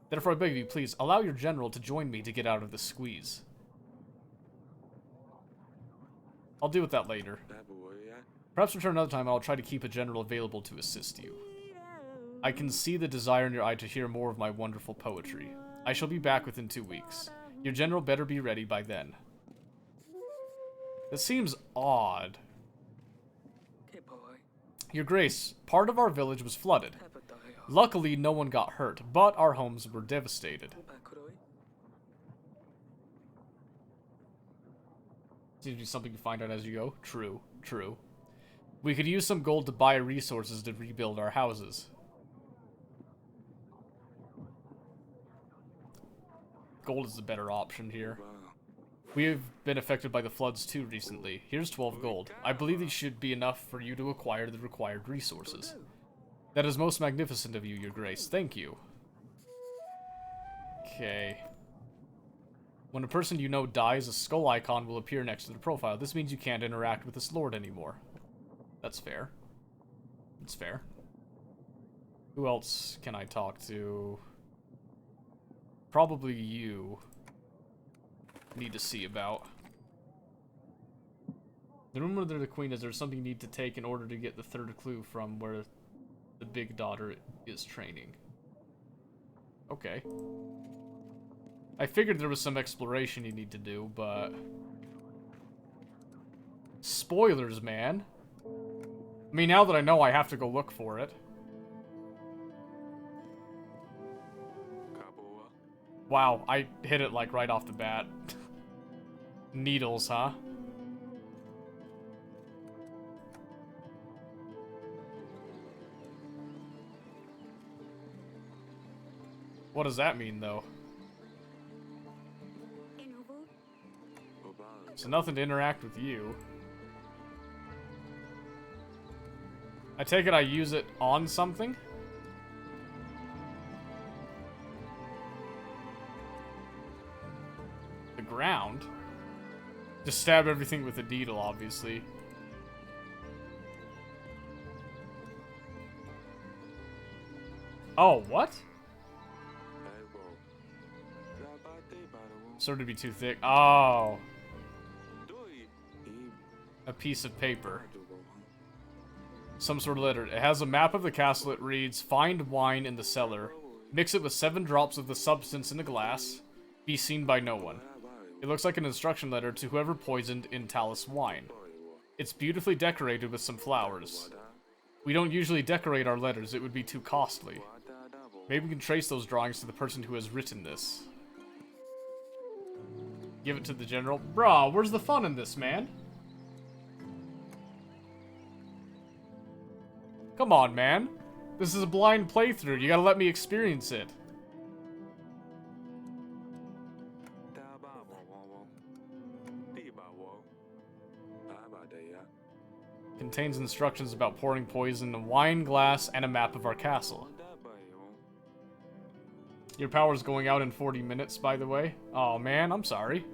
Therefore, I beg of you, please, allow your general to join me to get out of this squeeze. I'll deal with that later. Perhaps return another time and I'll try to keep a general available to assist you. I can see the desire in your eye to hear more of my wonderful poetry. I shall be back within 2 weeks. Your general better be ready by then. This seems odd. Your Grace, part of our village was flooded. Luckily, no one got hurt, but our homes were devastated. Seems to be something you find out as you go. True, true. We could use some gold to buy resources to rebuild our houses. Gold is the better option here. We have been affected by the floods too recently. Here's 12 gold. I believe these should be enough for you to acquire the required resources. That is most magnificent of you, Your Grace. Thank you. Okay. When a person you know dies, a skull icon will appear next to the profile. This means you can't interact with this lord anymore. That's fair. That's fair. Who else can I talk to? Probably you. Need to see about. The rumor that the queen is there's something you need to take in order to get the third clue from where the big daughter is training. Okay. I figured there was some exploration you need to do, but... Spoilers, man. I mean, now that I know, I have to go look for it. Wow, I hit it, like, right off the bat. Needles, huh? What does that mean, though? So nothing to interact with you. I take it I use it on something? The ground? Just stab everything with a needle, obviously. Oh, what? Sort of be too thick. Oh. A piece of paper. Some sort of letter. It has a map of the castle. It reads, find wine in the cellar. Mix it with 7 drops of the substance in a glass. Be seen by no one. It looks like an instruction letter to whoever poisoned Intalis wine. It's beautifully decorated with some flowers. We don't usually decorate our letters. It would be too costly. Maybe we can trace those drawings to the person who has written this. Give it to the general. Bruh, where's the fun in this, man? Come on, man. This is a blind playthrough. You gotta let me experience it. Contains instructions about pouring poison in a wine glass and a map of our castle. Your power's going out in 40 minutes, by the way. Oh man, I'm sorry.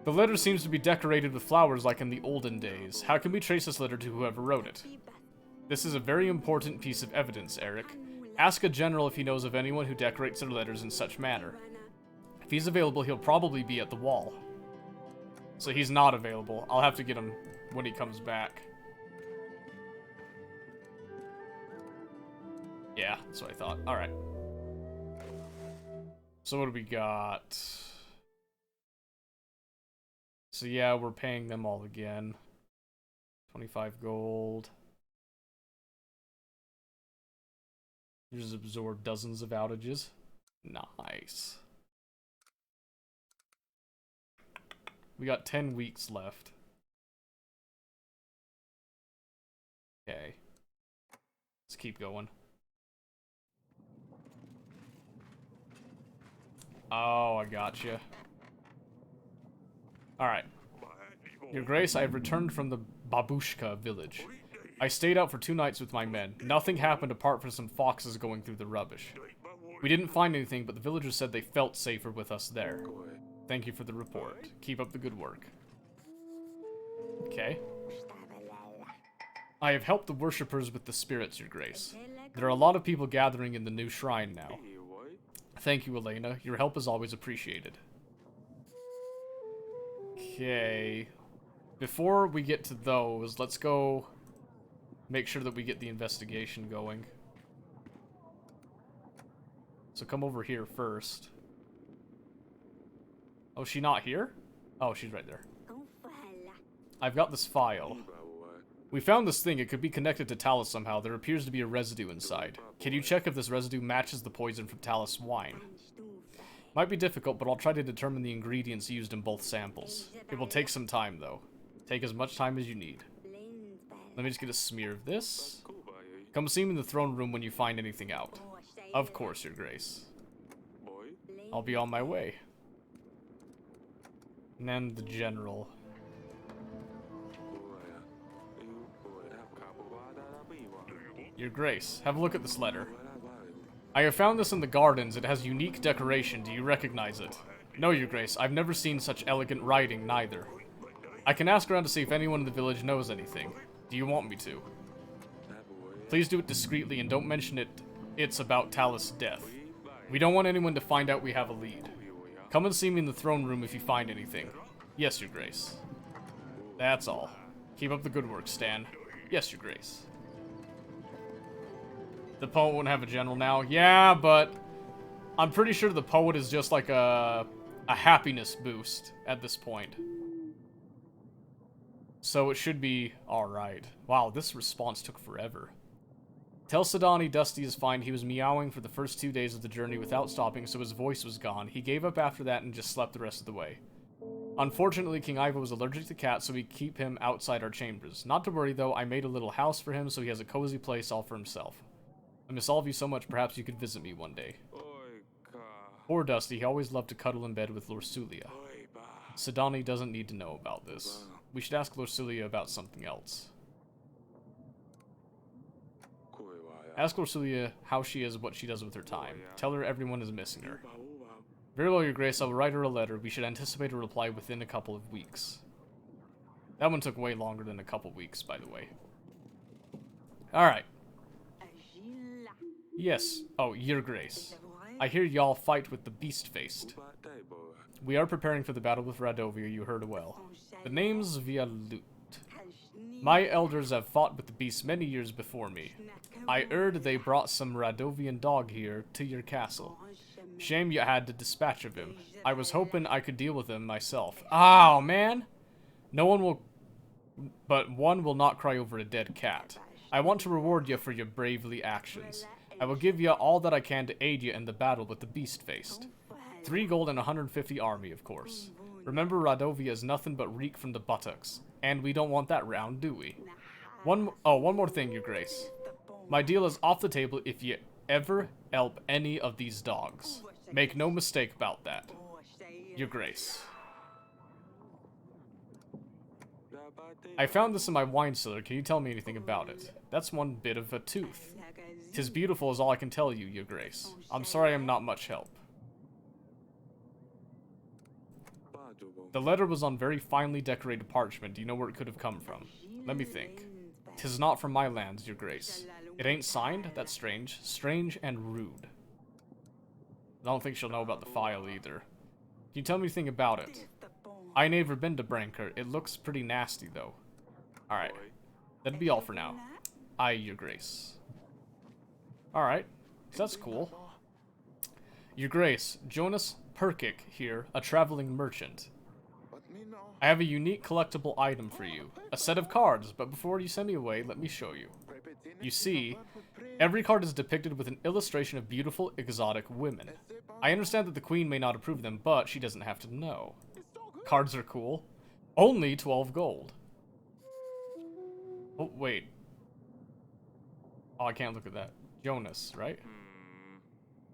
The letter seems to be decorated with flowers like in the olden days. How can we trace this letter to whoever wrote it? This is a very important piece of evidence, Eric. Ask a general if he knows of anyone who decorates their letters in such manner. If he's available, he'll probably be at the wall. So he's not available. I'll have to get him when he comes back. Yeah, that's what I thought. Alright. So what do we got? So yeah, we're paying them all again. 25 gold. Here's absorb dozens of outages. Nice. We got 10 weeks left. Okay. Let's keep going. Oh, I gotcha. Alright. Your Grace, I have returned from the Babushka village. I stayed out for 2 nights with my men. Nothing happened apart from some foxes going through the rubbish. We didn't find anything, but the villagers said they felt safer with us there. Thank you for the report. Keep up the good work. Okay. I have helped the worshippers with the spirits, Your Grace. There are a lot of people gathering in the new shrine now. Thank you, Elena. Your help is always appreciated. Okay. Before we get to those, let's go make sure that we get the investigation going. So come over here first. Oh, is she not here? Oh, she's right there. I've got this file. We found this thing. It could be connected to Talus somehow. There appears to be a residue inside. Can you check if this residue matches the poison from Talus wine? Might be difficult, but I'll try to determine the ingredients used in both samples. It will take some time, though. Take as much time as you need. Let me just get a smear of this. Come see me in the throne room when you find anything out. Of course, Your Grace. I'll be on my way. And then the general. Your Grace, have a look at this letter. I have found this in the gardens. It has unique decoration. Do you recognize it? No, Your Grace. I've never seen such elegant writing, neither. I can ask around to see if anyone in the village knows anything. Do you want me to? Please do it discreetly and don't mention it's about Talus' death. We don't want anyone to find out we have a lead. Come and see me in the throne room if you find anything. Yes, Your Grace. That's all. Keep up the good work, Stan. Yes, Your Grace. The poet won't have a general now. Yeah, but I'm pretty sure the poet is just like a happiness boost at this point. So it should be alright. Wow, this response took forever. Tell Sidani Dusty is fine. He was meowing for the first 2 days of the journey without stopping, so his voice was gone. He gave up after that and just slept the rest of the way. Unfortunately, King Ivo was allergic to cats, so we keep him outside our chambers. Not to worry, though. I made a little house for him, so he has a cozy place all for himself. I miss all of you so much. Perhaps you could visit me one day. Poor Dusty. He always loved to cuddle in bed with Lorsulia. Sidani doesn't need to know about this. We should ask Lorsulia about something else. Ask Lorsulia how she is, what she does with her time. Tell her everyone is missing her. Very well, Your Grace. I will write her a letter. We should anticipate a reply within a couple of weeks. That one took way longer than a couple weeks, by the way. Alright. Yes. Oh, Your Grace. I hear y'all fight with the Beast-Faced. We are preparing for the battle with Radovia, you heard well. The name's Vialut. My elders have fought with the beast many years before me. I heard they brought some Radovian dog here to your castle. Shame you had to dispatch of him. I was hoping I could deal with him myself. Oh, man! No one will... But one will not cry over a dead cat. I want to reward you for your bravely actions. I will give you all that I can to aid you in the battle with the Beast-Faced. 3 gold and 150 army, of course. Remember, Radovia is nothing but reek from the buttocks. And we don't want that round, do we? One more thing, Your Grace. My deal is off the table if you ever help any of these dogs. Make no mistake about that. Your Grace. I found this in my wine cellar. Can you tell me anything about it? That's one bit of a tooth. 'Tis beautiful is all I can tell you, Your Grace. I'm sorry I'm not much help. The letter was on very finely decorated parchment. Do you know where it could have come from? Let me think. 'Tis not from my lands, Your Grace. It ain't signed? That's strange. Strange and rude. I don't think she'll know about the file either. Can you tell me anything about it? I never been to Branker. It looks pretty nasty, though. Alright. That'd be all for now. Aye, Your Grace. Alright. So that's cool. Your Grace, Jonas Perkic here, a traveling merchant. I have a unique collectible item for you. A set of cards, but before you send me away, let me show you. You see, every card is depicted with an illustration of beautiful, exotic women. I understand that the Queen may not approve them, but she doesn't have to know. Cards are cool. Only 12 gold. Oh, wait. Oh, I can't look at that. Jonas, right?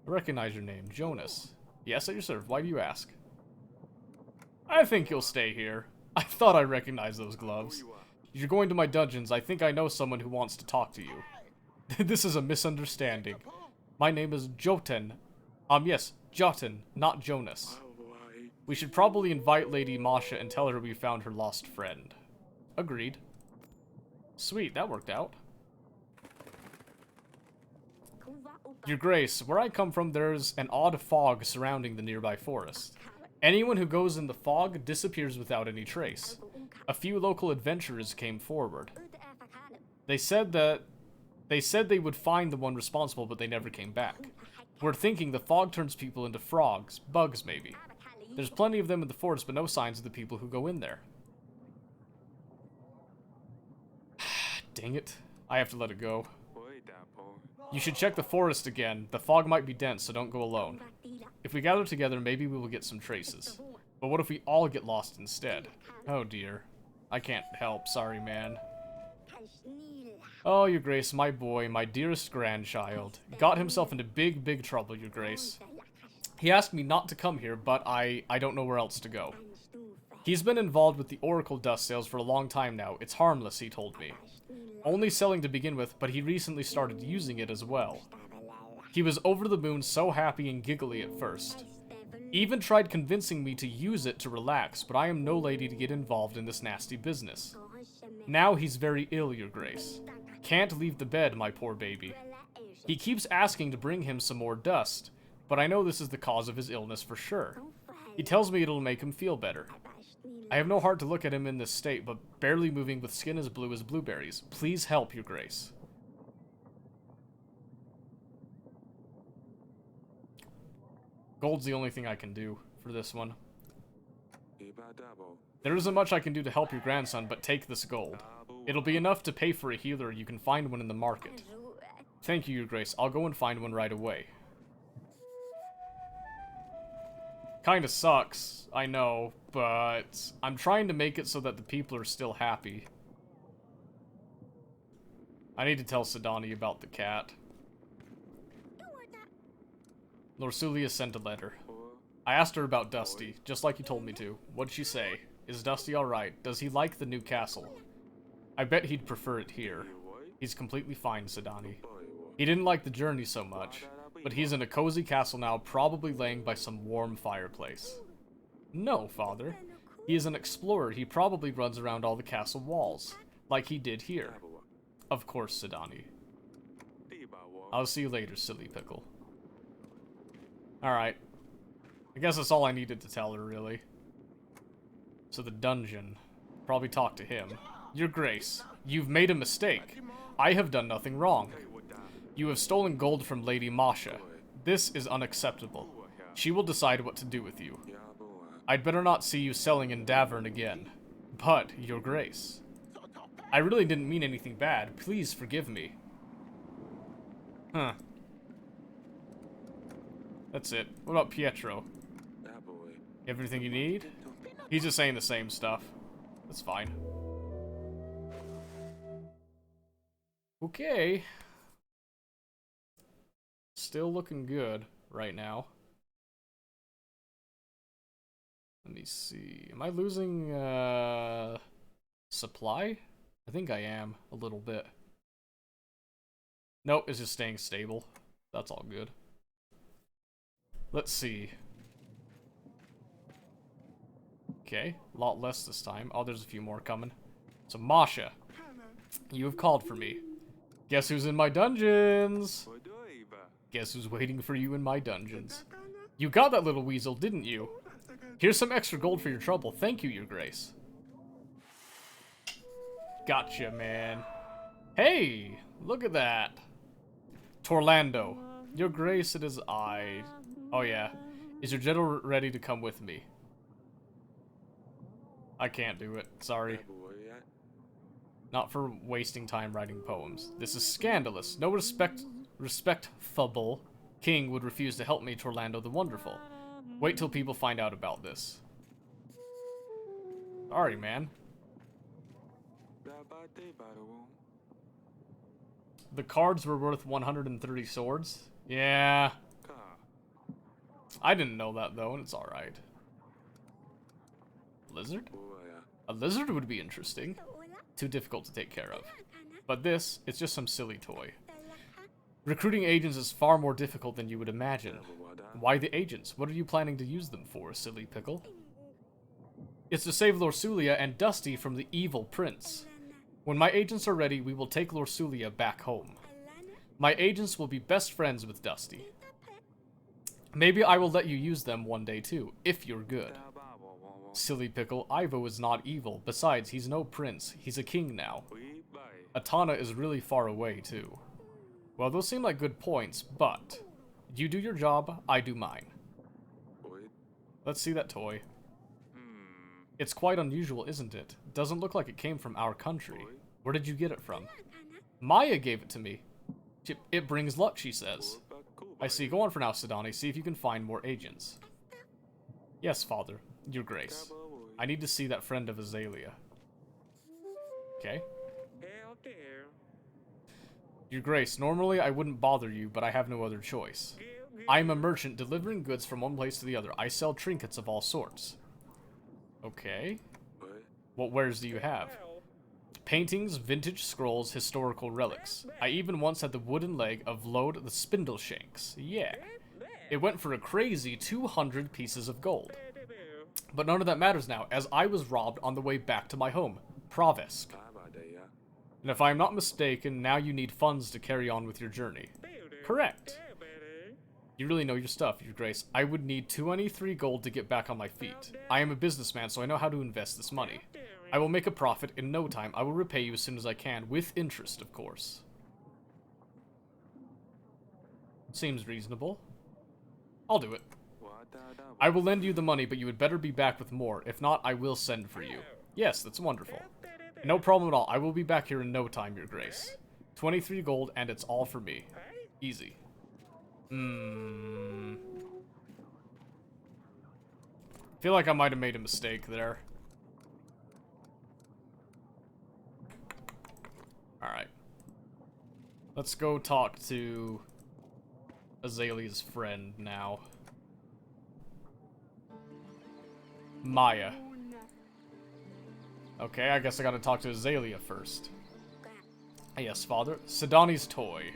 I recognize your name. Jonas. Yes, at your serve. Why do you ask? I think you'll stay here. I thought I recognized those gloves. You're going to my dungeons. I think I know someone who wants to talk to you. This is a misunderstanding. My name is Jotun. Yes, Jotun, not Jonas. We should probably invite Lady Masha and tell her we found her lost friend. Agreed. Sweet, that worked out. Your Grace, where I come from, there's an odd fog surrounding the nearby forest. Anyone who goes in the fog disappears without any trace. A few local adventurers came forward. They said they would find the one responsible, but they never came back. We're thinking the fog turns people into frogs, bugs maybe. There's plenty of them in the forest, but no signs of the people who go in there. Dang it. I have to let it go. You should check the forest again. The fog might be dense, so don't go alone. If we gather together, maybe we will get some traces. But what if we all get lost instead? Oh dear. I can't help, sorry man. Oh, Your Grace, my boy, my dearest grandchild. Got himself into big trouble, Your Grace. He asked me not to come here, but I don't know where else to go. He's been involved with the Oracle dust sales for a long time now. It's harmless, he told me. Only selling to begin with, but he recently started using it as well. He was over the moon, so happy and giggly at first. Even tried convincing me to use it to relax, but I am no lady to get involved in this nasty business. Now he's very ill, Your Grace. Can't leave the bed, my poor baby. He keeps asking to bring him some more dust, but I know this is the cause of his illness for sure. He tells me it'll make him feel better. I have no heart to look at him in this state, but barely moving with skin as blue as blueberries. Please help, Your Grace. Gold's the only thing I can do for this one. There isn't much I can do to help your grandson, but take this gold. It'll be enough to pay for a healer. You can find one in the market. Thank you, Your Grace. I'll go and find one right away. Kinda sucks, I know, but I'm trying to make it so that the people are still happy. I need to tell Sidani about the cat. Lorsulia sent a letter. I asked her about Dusty, just like you told me to. What'd she say? Is Dusty alright? Does he like the new castle? I bet he'd prefer it here. He's completely fine, Sidani. He didn't like the journey so much, but he's in a cozy castle now, probably laying by some warm fireplace. No, Father. He is an explorer. He probably runs around all the castle walls, like he did here. Of course, Sidani. I'll see you later, silly pickle. Alright. I guess that's all I needed to tell her, really. So the dungeon. Probably talk to him. Your Grace, you've made a mistake. I have done nothing wrong. You have stolen gold from Lady Masha. This is unacceptable. She will decide what to do with you. I'd better not see you selling in Davern again. But, Your Grace, I really didn't mean anything bad. Please forgive me. Huh. That's it. What about Pietro? Everything you need? He's just saying the same stuff. That's fine. Okay. Still looking good right now. Let me see. Am I losing, supply? I think I am, a little bit. Nope, it's just staying stable. That's all good. Let's see. Okay, a lot less this time. Oh, there's a few more coming. So, Masha, you have called for me. Guess who's in my dungeons? Guess who's waiting for you in my dungeons? You got that little weasel, didn't you? Here's some extra gold for your trouble. Thank you, Your Grace. Gotcha, man. Hey, look at that. Torlando. Your Grace, it is I. Oh, yeah. Is your general ready to come with me? I can't do it. Sorry. Not for wasting time writing poems. This is scandalous. No respectful king would refuse to help me, Torlando the Wonderful. Wait till people find out about this. Sorry, man. The cards were worth 130 swords? Yeah. I didn't know that, though, and it's alright. Lizard? A lizard would be interesting. Too difficult to take care of. But this, it's just some silly toy. Recruiting agents is far more difficult than you would imagine. Why the agents? What are you planning to use them for, silly pickle? It's to save Lorsulia and Dusty from the evil prince. When my agents are ready, we will take Lorsulia back home. My agents will be best friends with Dusty. Maybe I will let you use them one day too, if you're good. Silly pickle, Ivo is not evil. Besides, he's no prince. He's a king now. Atana is really far away too. Well, those seem like good points, but you do your job, I do mine. Let's see that toy. It's quite unusual, isn't it? Doesn't look like it came from our country. Where did you get it from? Maya gave it to me. It brings luck, she says. I see. Go on for now, Sidani. See if you can find more agents. Yes, Father. Your Grace. I need to see that friend of Azalea. Okay. Your Grace, normally I wouldn't bother you, but I have no other choice. I am a merchant delivering goods from one place to the other. I sell trinkets of all sorts. Okay. What wares do you have? Paintings, vintage scrolls, historical relics. I even once had the wooden leg of Lode the Spindleshanks. Yeah. It went for a crazy 200 pieces of gold. But none of that matters now, as I was robbed on the way back to my home, Provesk. And if I am not mistaken, now you need funds to carry on with your journey. Correct. You really know your stuff, Your Grace. I would need 23 gold to get back on my feet. I am a businessman, so I know how to invest this money. I will make a profit in no time. I will repay you as soon as I can, with interest, of course. Seems reasonable. I'll do it. I will lend you the money, but you had better be back with more. If not, I will send for you. Yes, that's wonderful. No problem at all. I will be back here in no time, Your Grace. 23 gold, and it's all for me. Easy. Feel like I might have made a mistake there. Alright. Let's go talk to Azalea's friend now. Maya. Okay, I guess I gotta talk to Azalea first. Yes, Father. Sidani's toy.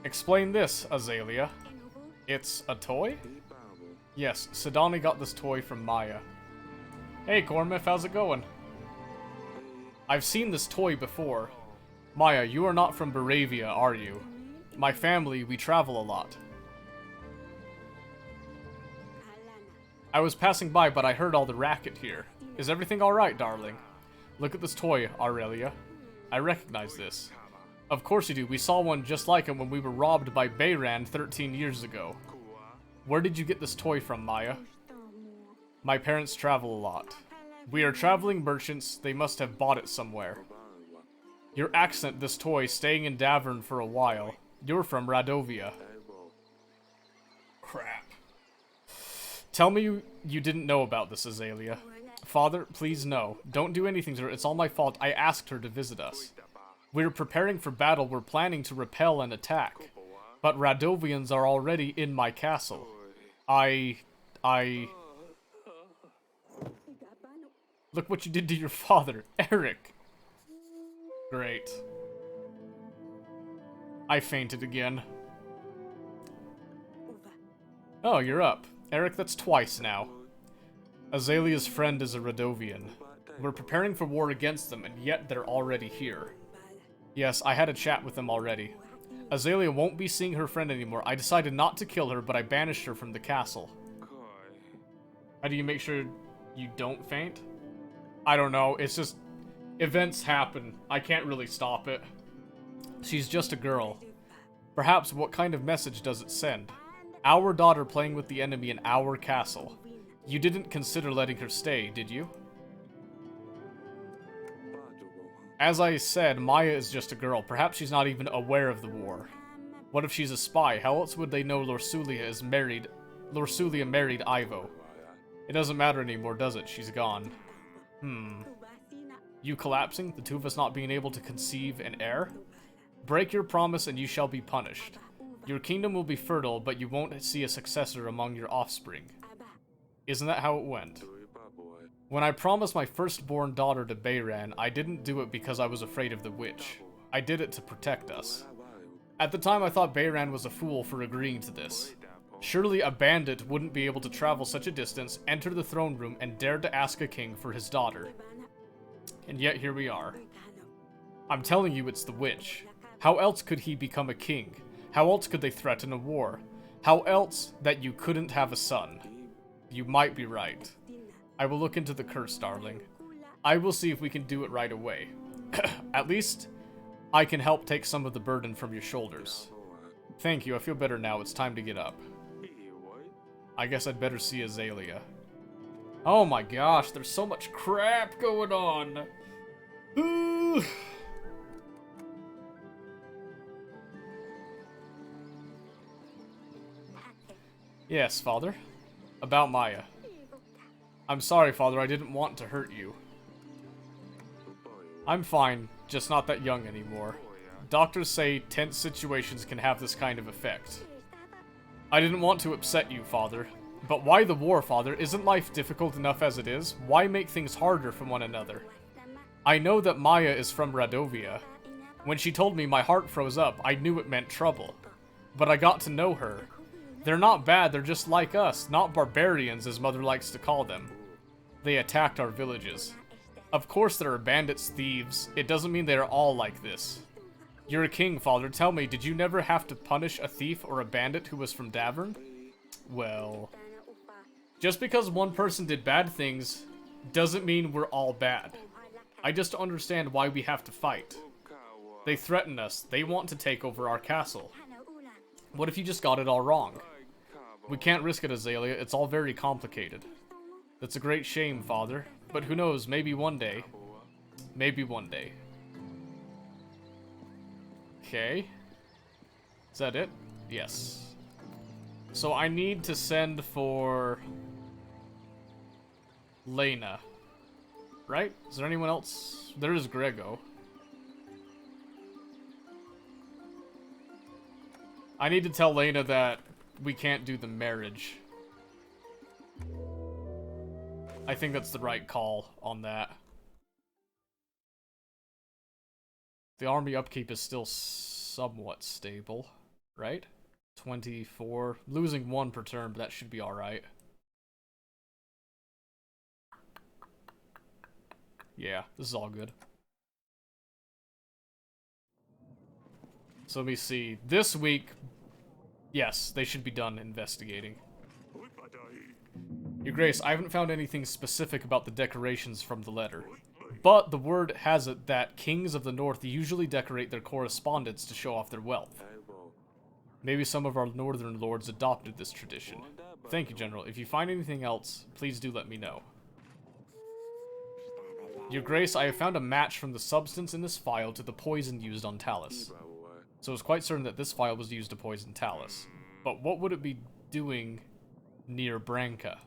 Explain this, Azalea. It's a toy? Yes, Sidani got this toy from Maya. Hey, Cormif, how's it going? I've seen this toy before. Maya, you are not from Baravia, are you? My family, we travel a lot. I was passing by, but I heard all the racket here. Is everything alright, darling? Look at this toy, Aurelia. I recognize this. Of course you do. We saw one just like him when we were robbed by Bayran 13 years ago. Where did you get this toy from, Maya? My parents travel a lot. We are traveling merchants. They must have bought it somewhere. Your accent, this toy, staying in Davern for a while. You're from Radovia. Crap. Tell me you didn't know about this, Azalea. Father, please no. Don't do anything to her. It's all my fault. I asked her to visit us. We're preparing for battle. We're planning to repel an attack. But Radovians are already in my castle. Look what you did to your father, Eric. Great. I fainted again. Oh, you're up. Eric, that's twice now. Azalea's friend is a Radovian. We're preparing for war against them, and yet they're already here. Yes, I had a chat with them already. Azalea won't be seeing her friend anymore. I decided not to kill her, but I banished her from the castle. How do you make sure you don't faint? I don't know. It's just... events happen. I can't really stop it. She's just a girl. Perhaps what kind of message does it send? Our daughter playing with the enemy in our castle. You didn't consider letting her stay, did you? As I said, Maya is just a girl. Perhaps she's not even aware of the war. What if she's a spy? How else would they know Lorsulia married Ivo? It doesn't matter anymore, does it? She's gone. You collapsing? The two of us not being able to conceive an heir? Break your promise and you shall be punished. Your kingdom will be fertile, but you won't see a successor among your offspring. Isn't that how it went? When I promised my firstborn daughter to Bayran, I didn't do it because I was afraid of the witch. I did it to protect us. At the time, I thought Bayran was a fool for agreeing to this. Surely a bandit wouldn't be able to travel such a distance, enter the throne room, and dare to ask a king for his daughter. And yet here we are. I'm telling you, it's the witch. How else could he become a king? How else could they threaten a war? How else that you couldn't have a son? You might be right. I will look into the curse, darling. I will see if we can do it right away. At least, I can help take some of the burden from your shoulders. Thank you, I feel better now. It's time to get up. I guess I'd better see Azalea. Oh my gosh, there's so much crap going on. Yes, Father. About Maya. I'm sorry, Father, I didn't want to hurt you. I'm fine, just not that young anymore. Doctors say tense situations can have this kind of effect. I didn't want to upset you, Father. But why the war, Father? Isn't life difficult enough as it is? Why make things harder from one another? I know that Maya is from Radovia. When she told me, my heart froze up. I knew it meant trouble. But I got to know her. They're not bad, they're just like us, not barbarians, as Mother likes to call them. They attacked our villages. Of course there are bandits, thieves. It doesn't mean they are all like this. You're a king, Father. Tell me, did you never have to punish a thief or a bandit who was from Davern? Well, just because one person did bad things doesn't mean we're all bad. I just don't understand why we have to fight. They threaten us. They want to take over our castle. What if you just got it all wrong? We can't risk it, Azalea. It's all very complicated. That's a great shame, Father. But who knows, maybe one day. Maybe one day. Okay. Is that it? Yes. So I need to send for Lena. Right? Is there anyone else? There is Grego. I need to tell Lena that we can't do the marriage. I think that's the right call on that. The army upkeep is still somewhat stable, right? 24. Losing 1 per turn, but that should be alright. Yeah, this is all good. So let me see. This week, yes, they should be done investigating. Your Grace, I haven't found anything specific about the decorations from the letter. But the word has it that kings of the north usually decorate their correspondence to show off their wealth. Maybe some of our northern lords adopted this tradition. Thank you, General. If you find anything else, please do let me know. Your Grace, I have found a match from the substance in this file to the poison used on Talus. So it's quite certain that this file was used to poison Talus. But what would it be doing near Branka?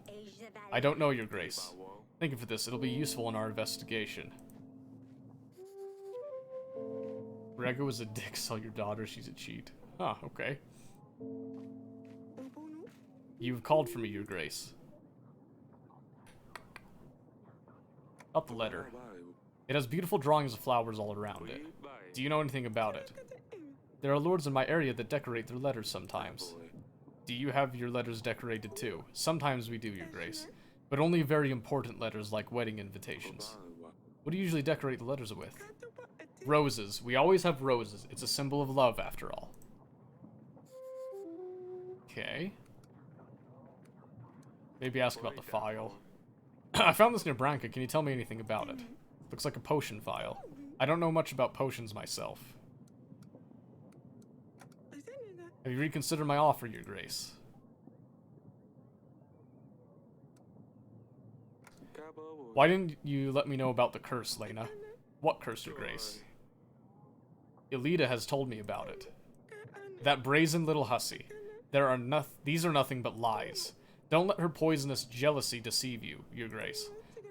I don't know, Your Grace. Thank you for this. It'll be useful in our investigation. Grego is a dick. Sell your daughter. She's a cheat. Huh, okay. You've called for me, Your Grace. Up the letter. It has beautiful drawings of flowers all around it. Do you know anything about it? There are lords in my area that decorate their letters sometimes. Do you have your letters decorated too? Sometimes we do, Your Grace. But only very important letters like wedding invitations. What do you usually decorate the letters with? Roses. We always have roses. It's a symbol of love, after all. Okay. Maybe ask about the file. I found this near Branka. Can you tell me anything about it? Looks like a potion file. I don't know much about potions myself. Have you reconsidered my offer, Your Grace? Why didn't you let me know about the curse, Lena? What curse, Your Grace? Elida has told me about it. That brazen little hussy. These are nothing but lies. Don't let her poisonous jealousy deceive you, Your Grace.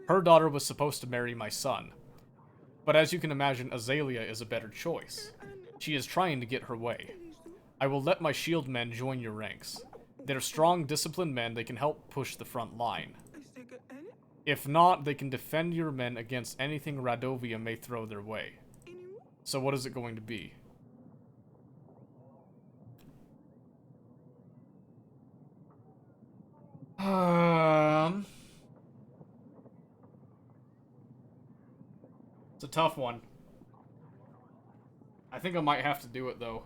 Her daughter was supposed to marry my son. But as you can imagine, Azalea is a better choice. She is trying to get her way. I will let my shield men join your ranks. They're strong, disciplined men. They can help push the front line. If not, they can defend your men against anything Radovia may throw their way. So what is it going to be? It's a tough one. I think I might have to do it, though.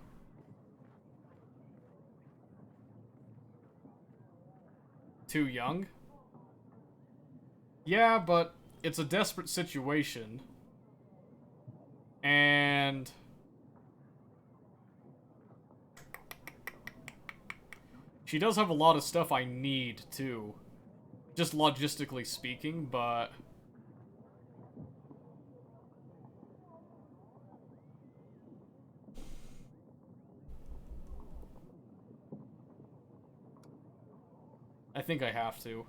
Too young? Yeah, but it's a desperate situation. And... she does have a lot of stuff I need, too. Just logistically speaking, but... I think I have to.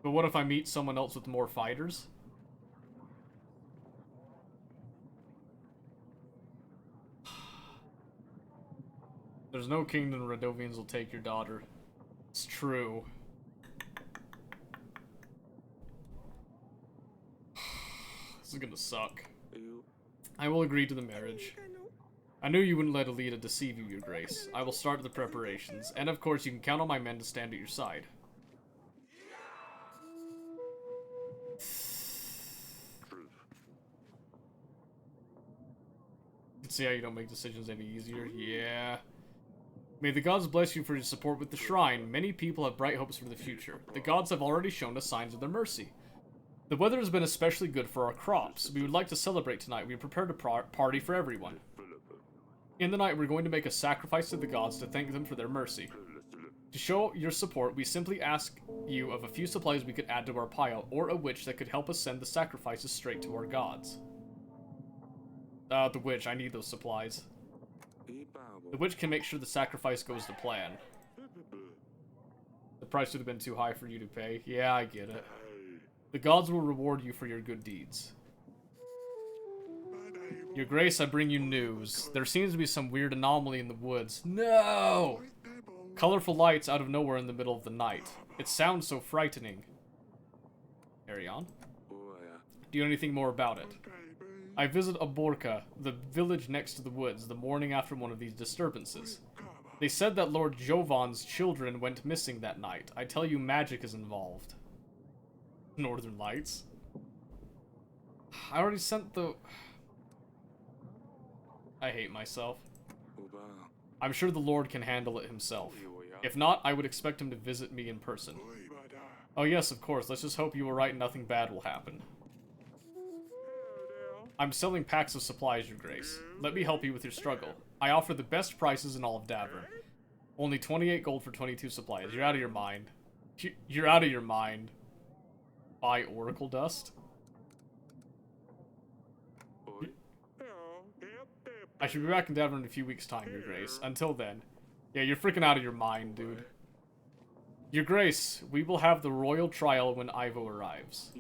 But what if I meet someone else with more fighters? There's no kingdom Radovians will take your daughter. It's true. This is gonna suck. I will agree to the marriage. I knew you wouldn't let Alita deceive you, Your Grace. I will start the preparations, and of course you can count on my men to stand at your side. You can see how you don't make decisions any easier? Yeah. May the gods bless you for your support with the shrine. Many people have bright hopes for the future. The gods have already shown us signs of their mercy. The weather has been especially good for our crops. We would like to celebrate tonight. We have prepared a party for everyone. In the night, we're going to make a sacrifice to the gods to thank them for their mercy. To show your support, we simply ask you of a few supplies we could add to our pile, or a witch that could help us send the sacrifices straight to our gods. The witch, I need those supplies. The witch can make sure the sacrifice goes to plan. The price would have been too high for you to pay. Yeah, I get it. The gods will reward you for your good deeds. Your Grace, I bring you news. There seems to be some weird anomaly in the woods. No! Colorful lights out of nowhere in the middle of the night. It sounds so frightening. Carry on. Do you know anything more about it? I visit Aborka, the village next to the woods, the morning after one of these disturbances. They said that Lord Jovan's children went missing that night. I tell you, magic is involved. Northern Lights? I already sent the... I hate myself. I'm sure the Lord can handle it himself. If not, I would expect him to visit me in person. Oh yes, of course. Let's just hope you were right and nothing bad will happen. I'm selling packs of supplies, Your Grace. Let me help you with your struggle. I offer the best prices in all of Davern. Only 28 gold for 22 supplies. You're out of your mind. You're out of your mind. Buy Oracle Dust? I should be back in Davern in a few weeks' time, Your Grace. Until then. Yeah, you're freaking out of your mind, dude. Your Grace, we will have the royal trial when Ivo arrives.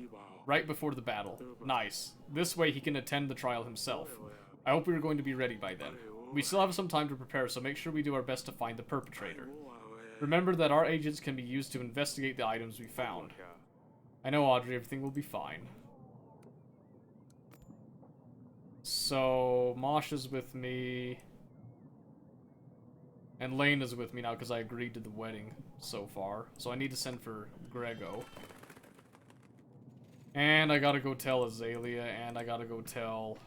Right before the battle. Nice. This way he can attend the trial himself. I hope we are going to be ready by then. We still have some time to prepare, so make sure we do our best to find the perpetrator. Remember that our agents can be used to investigate the items we found. I know, Audrey, everything will be fine. So, Mosh is with me. And Lane is with me now because I agreed to the wedding so far. So I need to send for Grego. And I gotta go tell Azalea, and I gotta go tell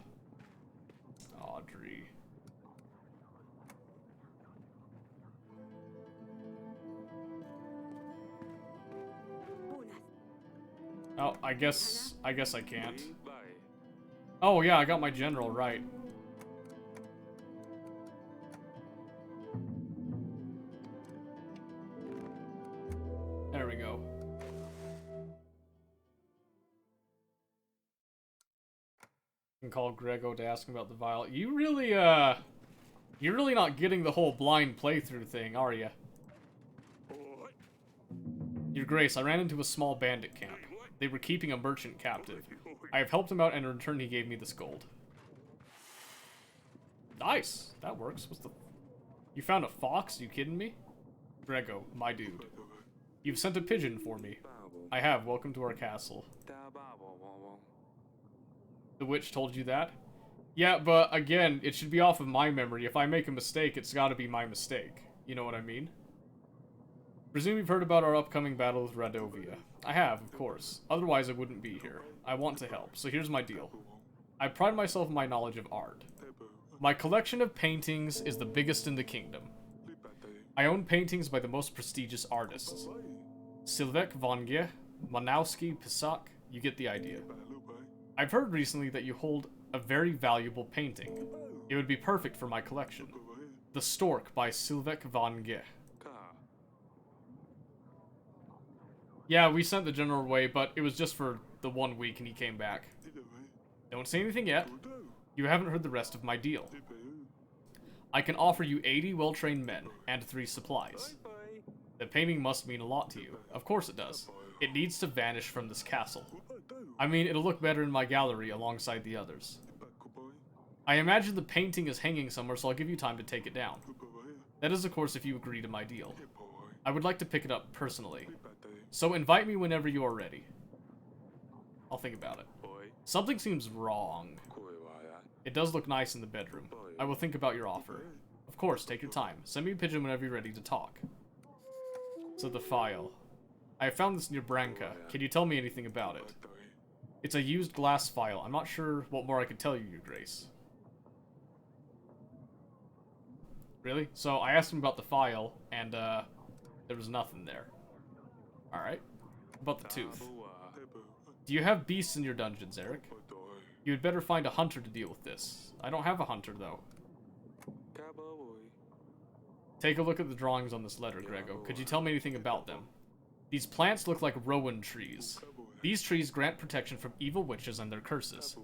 Audrey. Oh, I guess I can't. Oh yeah, I got my general right. There we go. I can call Grego to ask him about the vial. You're really not getting the whole blind playthrough thing, are you? Your Grace, I ran into a small bandit camp. They were keeping a merchant captive. I have helped him out, and in return he gave me this gold. Nice! That works. What's the... You found a fox? You kidding me? Grego, my dude. You've sent a pigeon for me. I have. Welcome to our castle. The witch told you that? Yeah, but again, it should be off of my memory. If I make a mistake, it's gotta be my mistake. You know what I mean? Presume you've heard about our upcoming battle with Radovia. I have, of course. Otherwise, I wouldn't be here. I want to help, so here's my deal. I pride myself in my knowledge of art. My collection of paintings is the biggest in the kingdom. I own paintings by the most prestigious artists. Sylvek von Gogh, Manowski, Pisac, you get the idea. I've heard recently that you hold a very valuable painting. It would be perfect for my collection. The Stork by Sylvek von Gogh. Yeah, we sent the general away, but it was just for the 1 week and he came back. Don't say anything yet. You haven't heard the rest of my deal. I can offer you 80 well-trained men and 3 supplies. The painting must mean a lot to you. Of course it does. It needs to vanish from this castle. I mean, it'll look better in my gallery alongside the others. I imagine the painting is hanging somewhere, so I'll give you time to take it down. That is, of course, if you agree to my deal. I would like to pick it up personally. So invite me whenever you are ready. I'll think about it. Something seems wrong. It does look nice in the bedroom. I will think about your offer. Of course, take your time. Send me a pigeon whenever you're ready to talk. So the file. I found this near Branca. Can you tell me anything about it? It's a used glass file. I'm not sure what more I can tell you, Your Grace. Really? So I asked him about the file, and there was nothing there. Alright. About the tooth. Do you have beasts in your dungeons, Eric? You had better find a hunter to deal with this. I don't have a hunter, though. Take a look at the drawings on this letter, Grego. Could you tell me anything about them? These plants look like rowan trees. These trees grant protection from evil witches and their curses.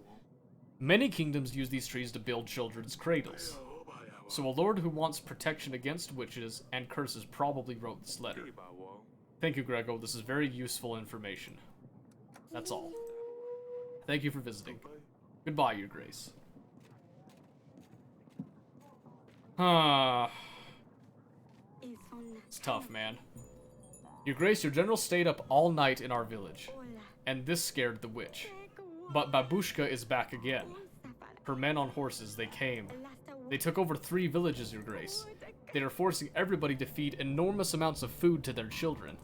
Many kingdoms use these trees to build children's cradles. So a lord who wants protection against witches and curses probably wrote this letter. Thank you, Grego. This is very useful information. That's all. Thank you for visiting. Goodbye, Your Grace. It's tough, man. Your Grace, your general stayed up all night in our village, and this scared the witch. But Babushka is back again. Her men on horses, they came. They took over 3 villages, Your Grace. They are forcing everybody to feed enormous amounts of food to their children.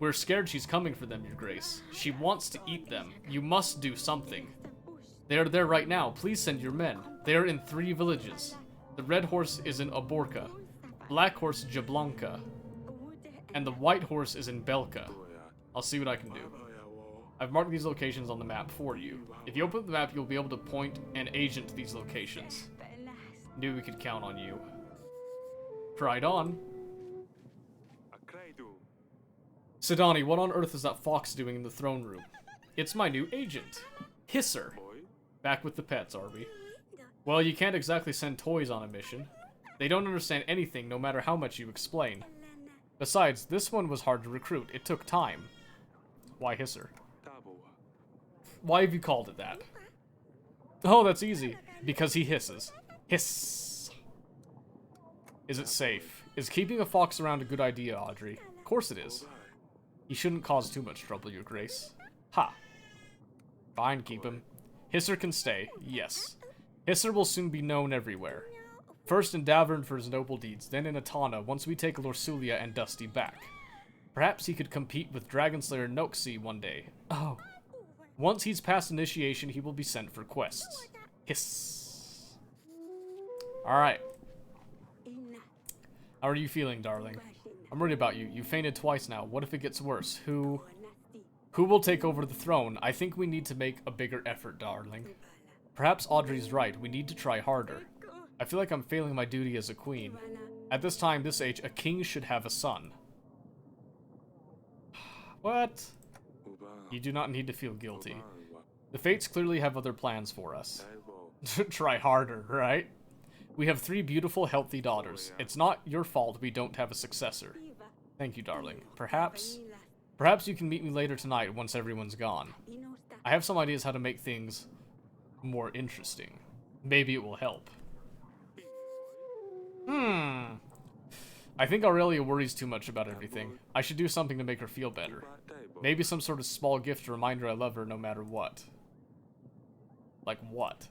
We're scared she's coming for them, Your Grace. She wants to eat them. You must do something. They are there right now. Please send your men. They are in 3 villages. The red horse is in Oborka, black horse Jablanka, and the white horse is in Belka. I'll see what I can do. I've marked these locations on the map for you. If you open the map, you'll be able to point an agent to these locations. Knew we could count on you. Pride on. Sidani, what on earth is that fox doing in the throne room? It's my new agent. Hisser. Back with the pets, are we? Well, you can't exactly send toys on a mission. They don't understand anything, no matter how much you explain. Besides, this one was hard to recruit. It took time. Why Hisser? Why have you called it that? Oh, that's easy. Because he hisses. Hiss. Is it safe? Is keeping a fox around a good idea, Audrey? Of course it is. He shouldn't cause too much trouble, Your Grace. Ha. Fine, keep him. Hisser can stay, yes. Hisser will soon be known everywhere. First in Davern for his noble deeds, then in Atana once we take Lorsulia and Dusty back. Perhaps he could compete with Dragonslayer Noxie one day. Oh. Once he's passed initiation, he will be sent for quests. Hiss. Alright. How are you feeling, darling? I'm worried about you. You fainted twice now. What if it gets worse? Who will take over the throne? I think we need to make a bigger effort, darling. Perhaps Audrey's right. We need to try harder. I feel like I'm failing my duty as a queen. At this time, this age, a king should have a son. What? You do not need to feel guilty. The Fates clearly have other plans for us. Try harder, right? We have 3 beautiful, healthy daughters. It's not your fault we don't have a successor. Thank you, darling. Perhaps you can meet me later tonight once everyone's gone. I have some ideas how to make things more interesting. Maybe it will help. I think Aurelia worries too much about everything. I should do something to make her feel better. Maybe some sort of small gift to remind her I love her no matter what. Like what?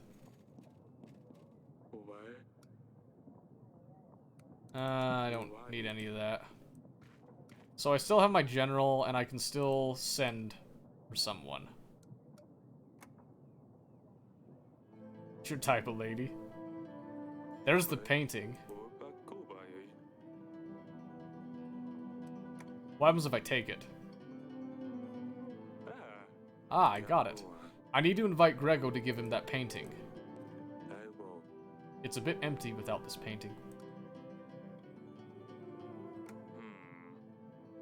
I don't need any of that. So I still have my general, and I can still send for someone. What's your type of lady? There's the painting. What happens if I take it? Ah, I got it. I need to invite Grego to give him that painting. It's a bit empty without this painting.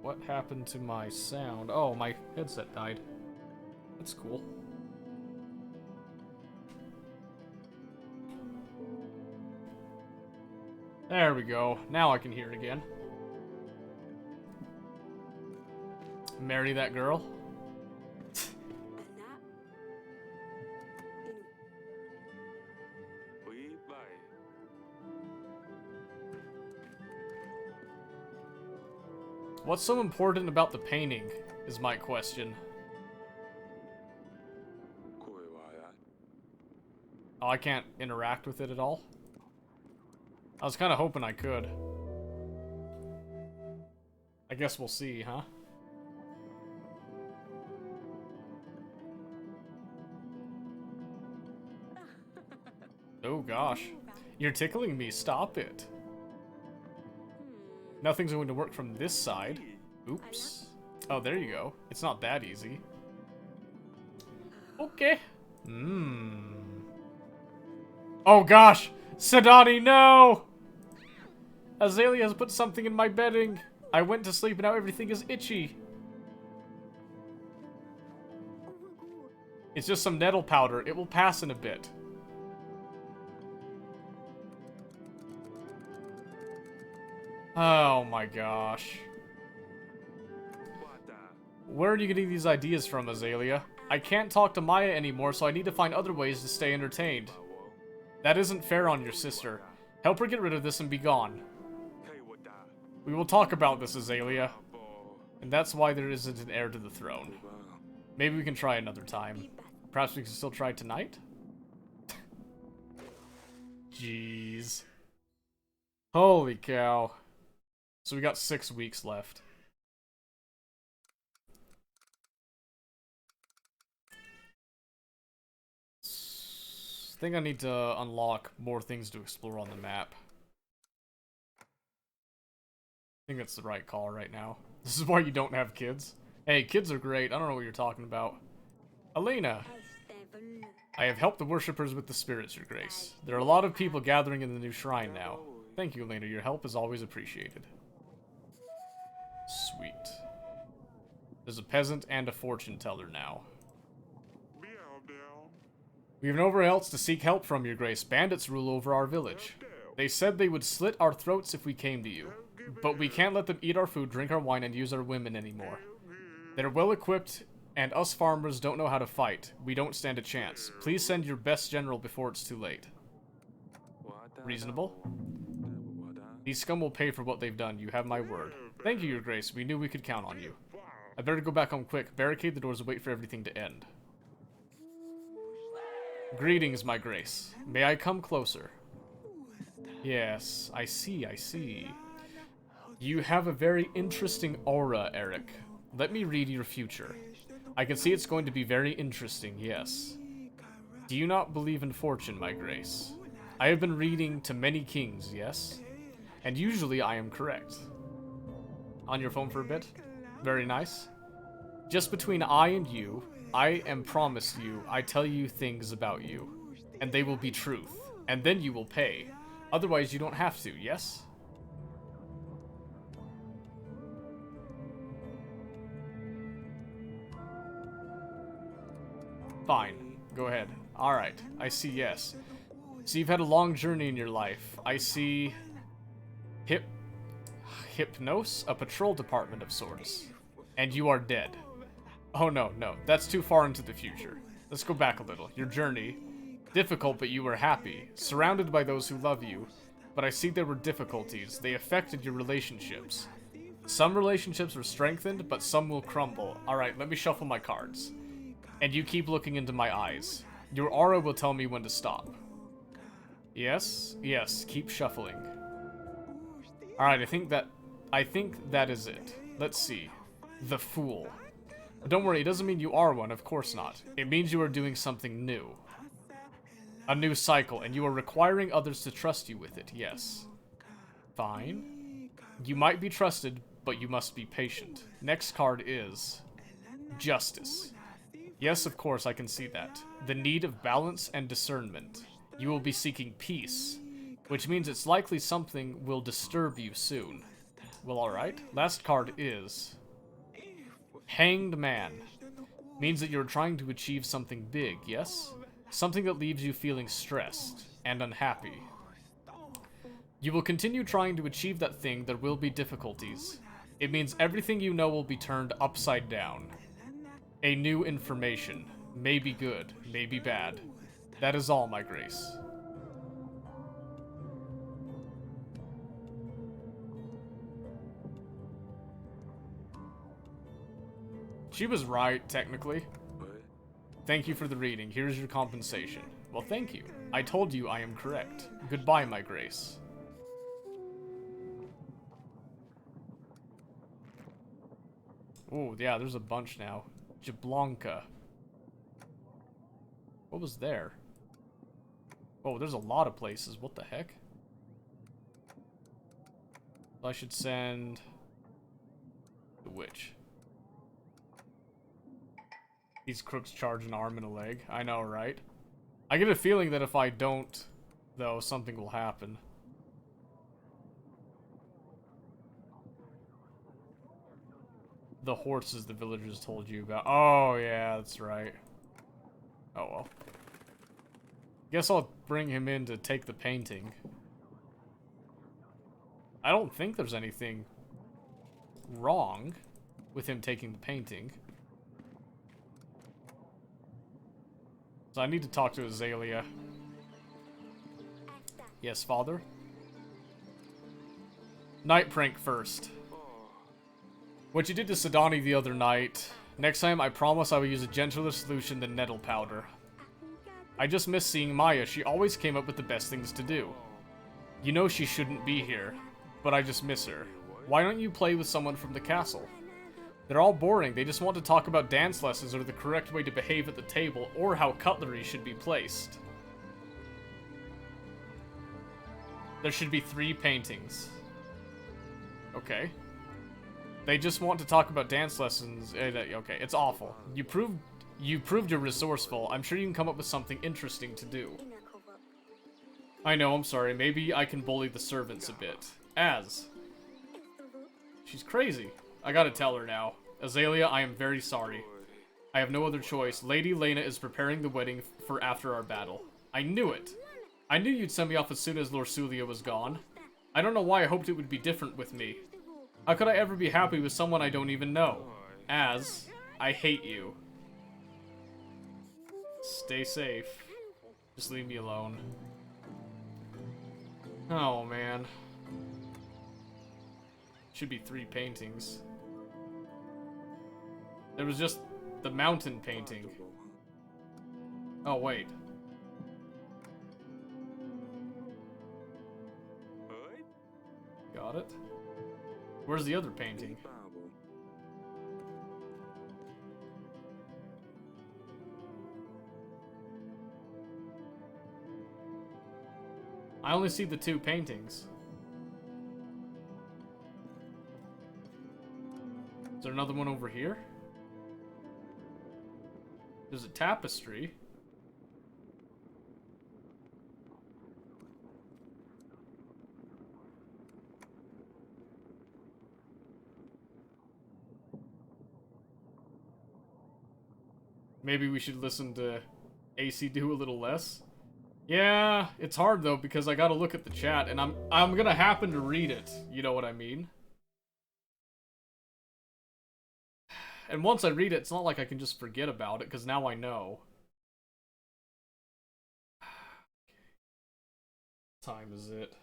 What happened to my sound? Oh, my headset died. That's cool. There we go. Now I can hear it again. Marry that girl? What's so important about the painting, is my question. Oh, I can't interact with it at all? I was kind of hoping I could. I guess we'll see, huh? Oh gosh. You're tickling me, stop it. Nothing's going to work from this side. Oops. Oh, there you go. It's not that easy. Okay. Oh gosh! Sadani, no! Azalea has put something in my bedding. I went to sleep and now everything is itchy. It's just some nettle powder. It will pass in a bit. Oh my gosh. Where are you getting these ideas from, Azalea? I can't talk to Maya anymore, so I need to find other ways to stay entertained. That isn't fair on your sister. Help her get rid of this and be gone. We will talk about this, Azalea. And that's why there isn't an heir to the throne. Maybe we can try another time. Perhaps we can still try tonight? Jeez. Holy cow. So we got 6 weeks left. I think I need to unlock more things to explore on the map. I think that's the right call right now. This is why you don't have kids. Hey, kids are great. I don't know what you're talking about. Elena! I have helped the worshippers with the spirits, Your Grace. There are a lot of people gathering in the new shrine now. Thank you, Elena. Your help is always appreciated. Sweet. There's a peasant and a fortune teller now. We have nowhere else to seek help from, Your Grace. Bandits rule over our village. They said they would slit our throats if we came to you. But we can't let them eat our food, drink our wine, and use our women anymore. They're well equipped, and us farmers don't know how to fight. We don't stand a chance. Please send your best general before it's too late. Reasonable? These scum will pay for what they've done. You have my word. Thank you, Your Grace. We knew we could count on you. I better go back home quick. Barricade the doors and wait for everything to end. Greetings, my Grace. May I come closer? Yes, I see, I see. You have a very interesting aura, Eric. Let me read your future. I can see it's going to be very interesting, yes. Do you not believe in fortune, my Grace? I have been reading to many kings, yes? And usually I am correct. On your phone for a bit? Very nice. Just between I and you, I am promised you, I tell you things about you. And they will be truth. And then you will pay. Otherwise you don't have to, yes? Fine. Go ahead. Alright. I see yes. So you've had a long journey in your life. I see... Hypnos? A patrol department of sorts. And you are dead. Oh no, no. That's too far into the future. Let's go back a little. Your journey. Difficult, but you were happy. Surrounded by those who love you. but I see there were difficulties. They affected your relationships. Some relationships were strengthened, but some will crumble. Alright, let me shuffle my cards. And you keep looking into my eyes. Your aura will tell me when to stop. Yes, yes, keep shuffling. Alright, I think that is it. Let's see. The Fool. But don't worry, it doesn't mean you are one, of course not. It means you are doing something new. A new cycle, and you are requiring others to trust you with it, yes. Fine. You might be trusted, but you must be patient. Next card is Justice. Yes, of course, I can see that. The need of balance and discernment. You will be seeking peace, which means it's likely something will disturb you soon. Well, alright. Last card is Hanged Man. Means that you're trying to achieve something big, yes? Something that leaves you feeling stressed and unhappy. You will continue trying to achieve that thing. There will be difficulties. It means everything you know will be turned upside down. A new information. Maybe good, maybe bad. That is all, my Grace. She was right, technically. Thank you for the reading. Here's your compensation. Well, thank you. I told you I am correct. Goodbye, my Grace. Oh, yeah, there's a bunch now. Jablonka. What was there? Oh, there's a lot of places. What the heck? I should send the witch. These crooks charge an arm and a leg. I know, right? I get a feeling that if I don't, though, something will happen. The horses the villagers told you about. Oh, yeah, that's right. Oh, well. Guess I'll bring him in to take the painting. I don't think there's anything wrong with him taking the painting. So I need to talk to Azalea. Yes, father? Night prank first. What you did to Sidani the other night. Next time, I promise I will use a gentler solution than nettle powder. I just miss seeing Maya. She always came up with the best things to do. You know she shouldn't be here, but I just miss her. Why don't you play with someone from the castle? They're all boring. They just want to talk about dance lessons or the correct way to behave at the table or how cutlery should be placed. There should be 3 paintings. Okay. They just want to talk about dance lessons. Okay, it's awful. You proved you're resourceful. I'm sure you can come up with something interesting to do. I know, I'm sorry. Maybe I can bully the servants a bit. She's crazy. I gotta tell her now. Azalea, I am very sorry. I have no other choice. Lady Lena is preparing the wedding for after our battle. I knew it. I knew you'd send me off as soon as Lorsulia was gone. I don't know why I hoped it would be different with me. How could I ever be happy with someone I don't even know? I hate you. Stay safe. Just leave me alone. Oh, man. Should be 3 paintings. There was just the mountain painting. Oh, wait. Got it. Where's the other painting? I only see the 2 paintings. Is there another one over here? There's a tapestry. Maybe we should listen to AC do a little less. Yeah, it's hard though because I gotta look at the chat and I'm gonna happen to read it. You know what I mean? And once I read it, it's not like I can just forget about it because now I know. What time is it?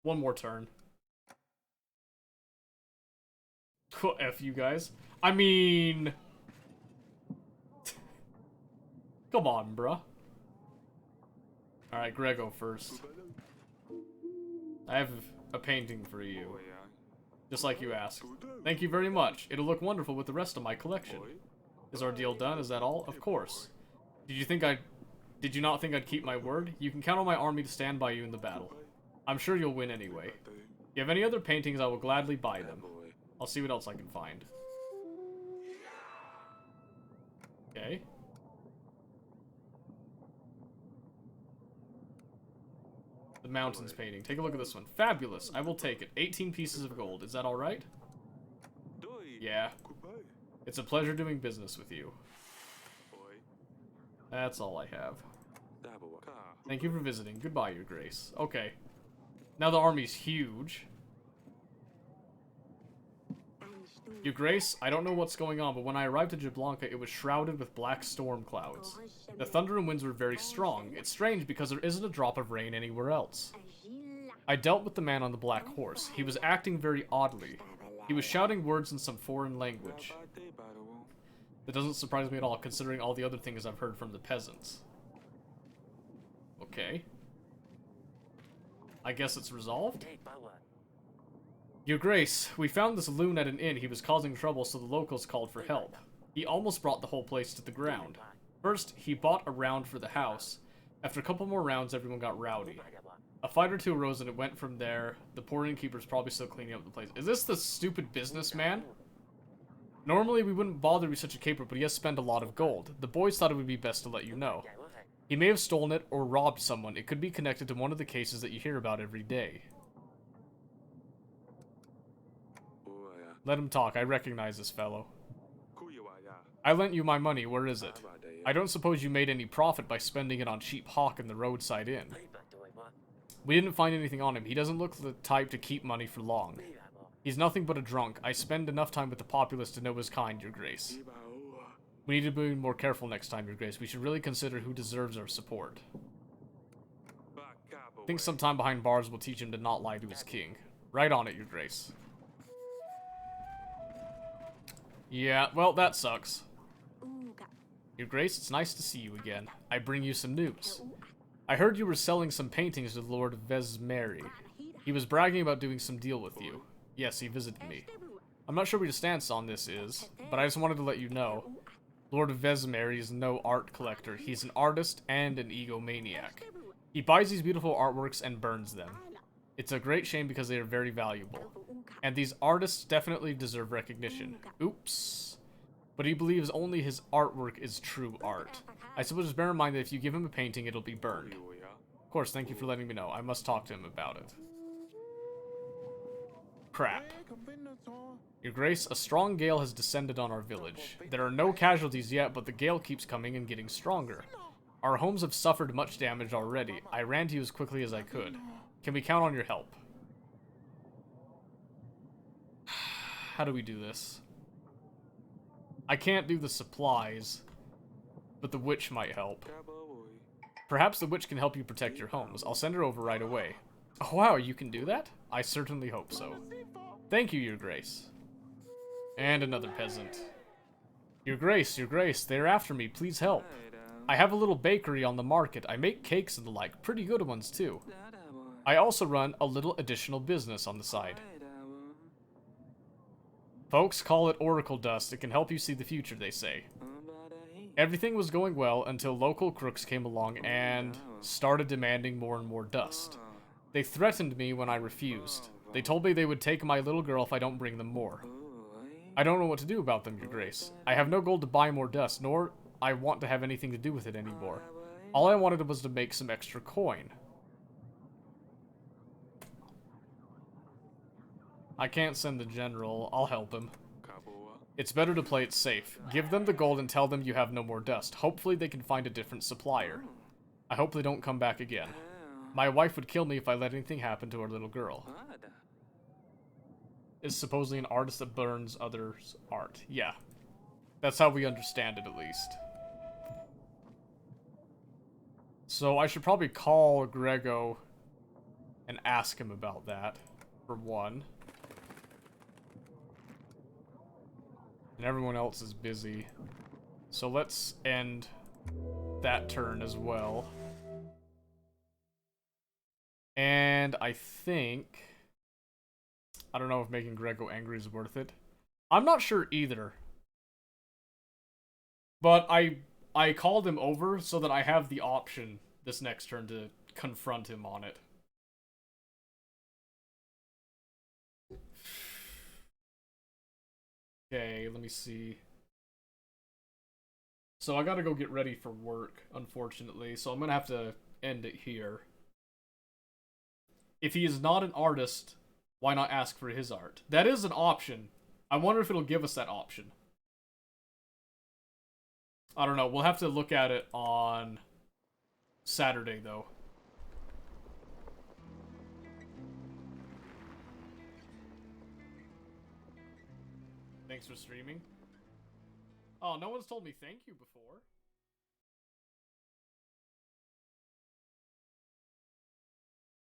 One more turn. F you guys. I mean... Come on, bruh. Alright, Grego first. I have a painting for you. Just like you asked. Thank you very much. It'll look wonderful with the rest of my collection. Is our deal done? Is that all? Of course. Did you not think I'd keep my word? You can count on my army to stand by you in the battle. I'm sure you'll win anyway. If you have any other paintings, I will gladly buy them. I'll see what else I can find. Okay. The mountains painting. Take a look at this one. Fabulous. I will take it. 18 pieces of gold. Is that alright? Yeah. It's a pleasure doing business with you. That's all I have. Thank you for visiting. Goodbye, Your Grace. Okay. Now the army's huge. Your Grace, I don't know what's going on, but when I arrived at Jablanca, it was shrouded with black storm clouds. The thunder and winds were very strong. It's strange because there isn't a drop of rain anywhere else. I dealt with the man on the black horse. He was acting very oddly. He was shouting words in some foreign language. That doesn't surprise me at all, considering all the other things I've heard from the peasants. Okay. I guess it's resolved? Your Grace, we found this loon at an inn. He was causing trouble, so the locals called for help. He almost brought the whole place to the ground. First, he bought a round for the house. After a couple more rounds, everyone got rowdy. A fight or two arose, and it went from there. The poor innkeeper's probably still cleaning up the place. Is this the stupid businessman? Normally, we wouldn't bother with such a caper, but he has spent a lot of gold. The boys thought it would be best to let you know. He may have stolen it or robbed someone. It could be connected to one of the cases that you hear about every day. Let him talk. I recognize this fellow. I lent you my money. Where is it? I don't suppose you made any profit by spending it on cheap hawk in the roadside inn. We didn't find anything on him. He doesn't look the type to keep money for long. He's nothing but a drunk. I spend enough time with the populace to know his kind, Your Grace. We need to be more careful next time, Your Grace. We should really consider who deserves our support. I think some time behind bars will teach him to not lie to his king. Right on it, Your Grace. Yeah, well, that sucks. Your Grace, it's nice to see you again. I bring you some news. I heard you were selling some paintings to Lord Vesmeri. He was bragging about doing some deal with you. Yes, he visited me. I'm not sure what your stance on this is, but I just wanted to let you know. Lord Vesmeri is no art collector. He's an artist and an egomaniac. He buys these beautiful artworks and burns them. It's a great shame because they are very valuable. And these artists definitely deserve recognition. Oops. But he believes only his artwork is true art. I suppose just bear in mind that if you give him a painting, it'll be burned. Of course, thank you for letting me know. I must talk to him about it. Crap. Your Grace, a strong gale has descended on our village. There are no casualties yet, but the gale keeps coming and getting stronger. Our homes have suffered much damage already. I ran to you as quickly as I could. Can we count on your help? How do we do this? I can't do the supplies, but the witch might help. Perhaps the witch can help you protect your homes. I'll send her over right away. Oh wow, you can do that? I certainly hope so. Thank you, Your Grace. And another peasant. Your Grace, they're after me. Please help. I have a little bakery on the market. I make cakes and the like. Pretty good ones, too. I also run a little additional business on the side. Folks call it oracle dust. It can help you see the future, they say. Everything was going well until local crooks came along and started demanding more and more dust. They threatened me when I refused. They told me they would take my little girl if I don't bring them more. I don't know what to do about them, Your Grace. I have no gold to buy more dust, nor I want to have anything to do with it anymore. All I wanted was to make some extra coin. I can't send the general. I'll help him. It's better to play it safe. Give them the gold and tell them you have no more dust. Hopefully they can find a different supplier. I hope they don't come back again. My wife would kill me if I let anything happen to our little girl. Is supposedly an artist that burns others' art. Yeah. That's how we understand it, at least. So I should probably call Grego and ask him about that, for one. And everyone else is busy. So let's end that turn as well. And I think... I don't know if making Grego angry is worth it. I'm not sure either. But I called him over so that I have the option this next turn to confront him on it. Okay, let me see. So I gotta go get ready for work, unfortunately, so I'm gonna have to end it here. If he is not an artist, why not ask for his art? That is an option. I wonder if it'll give us that option. I don't know, we'll have to look at it on Saturday, though. Thanks for streaming. Oh, no one's told me thank you before.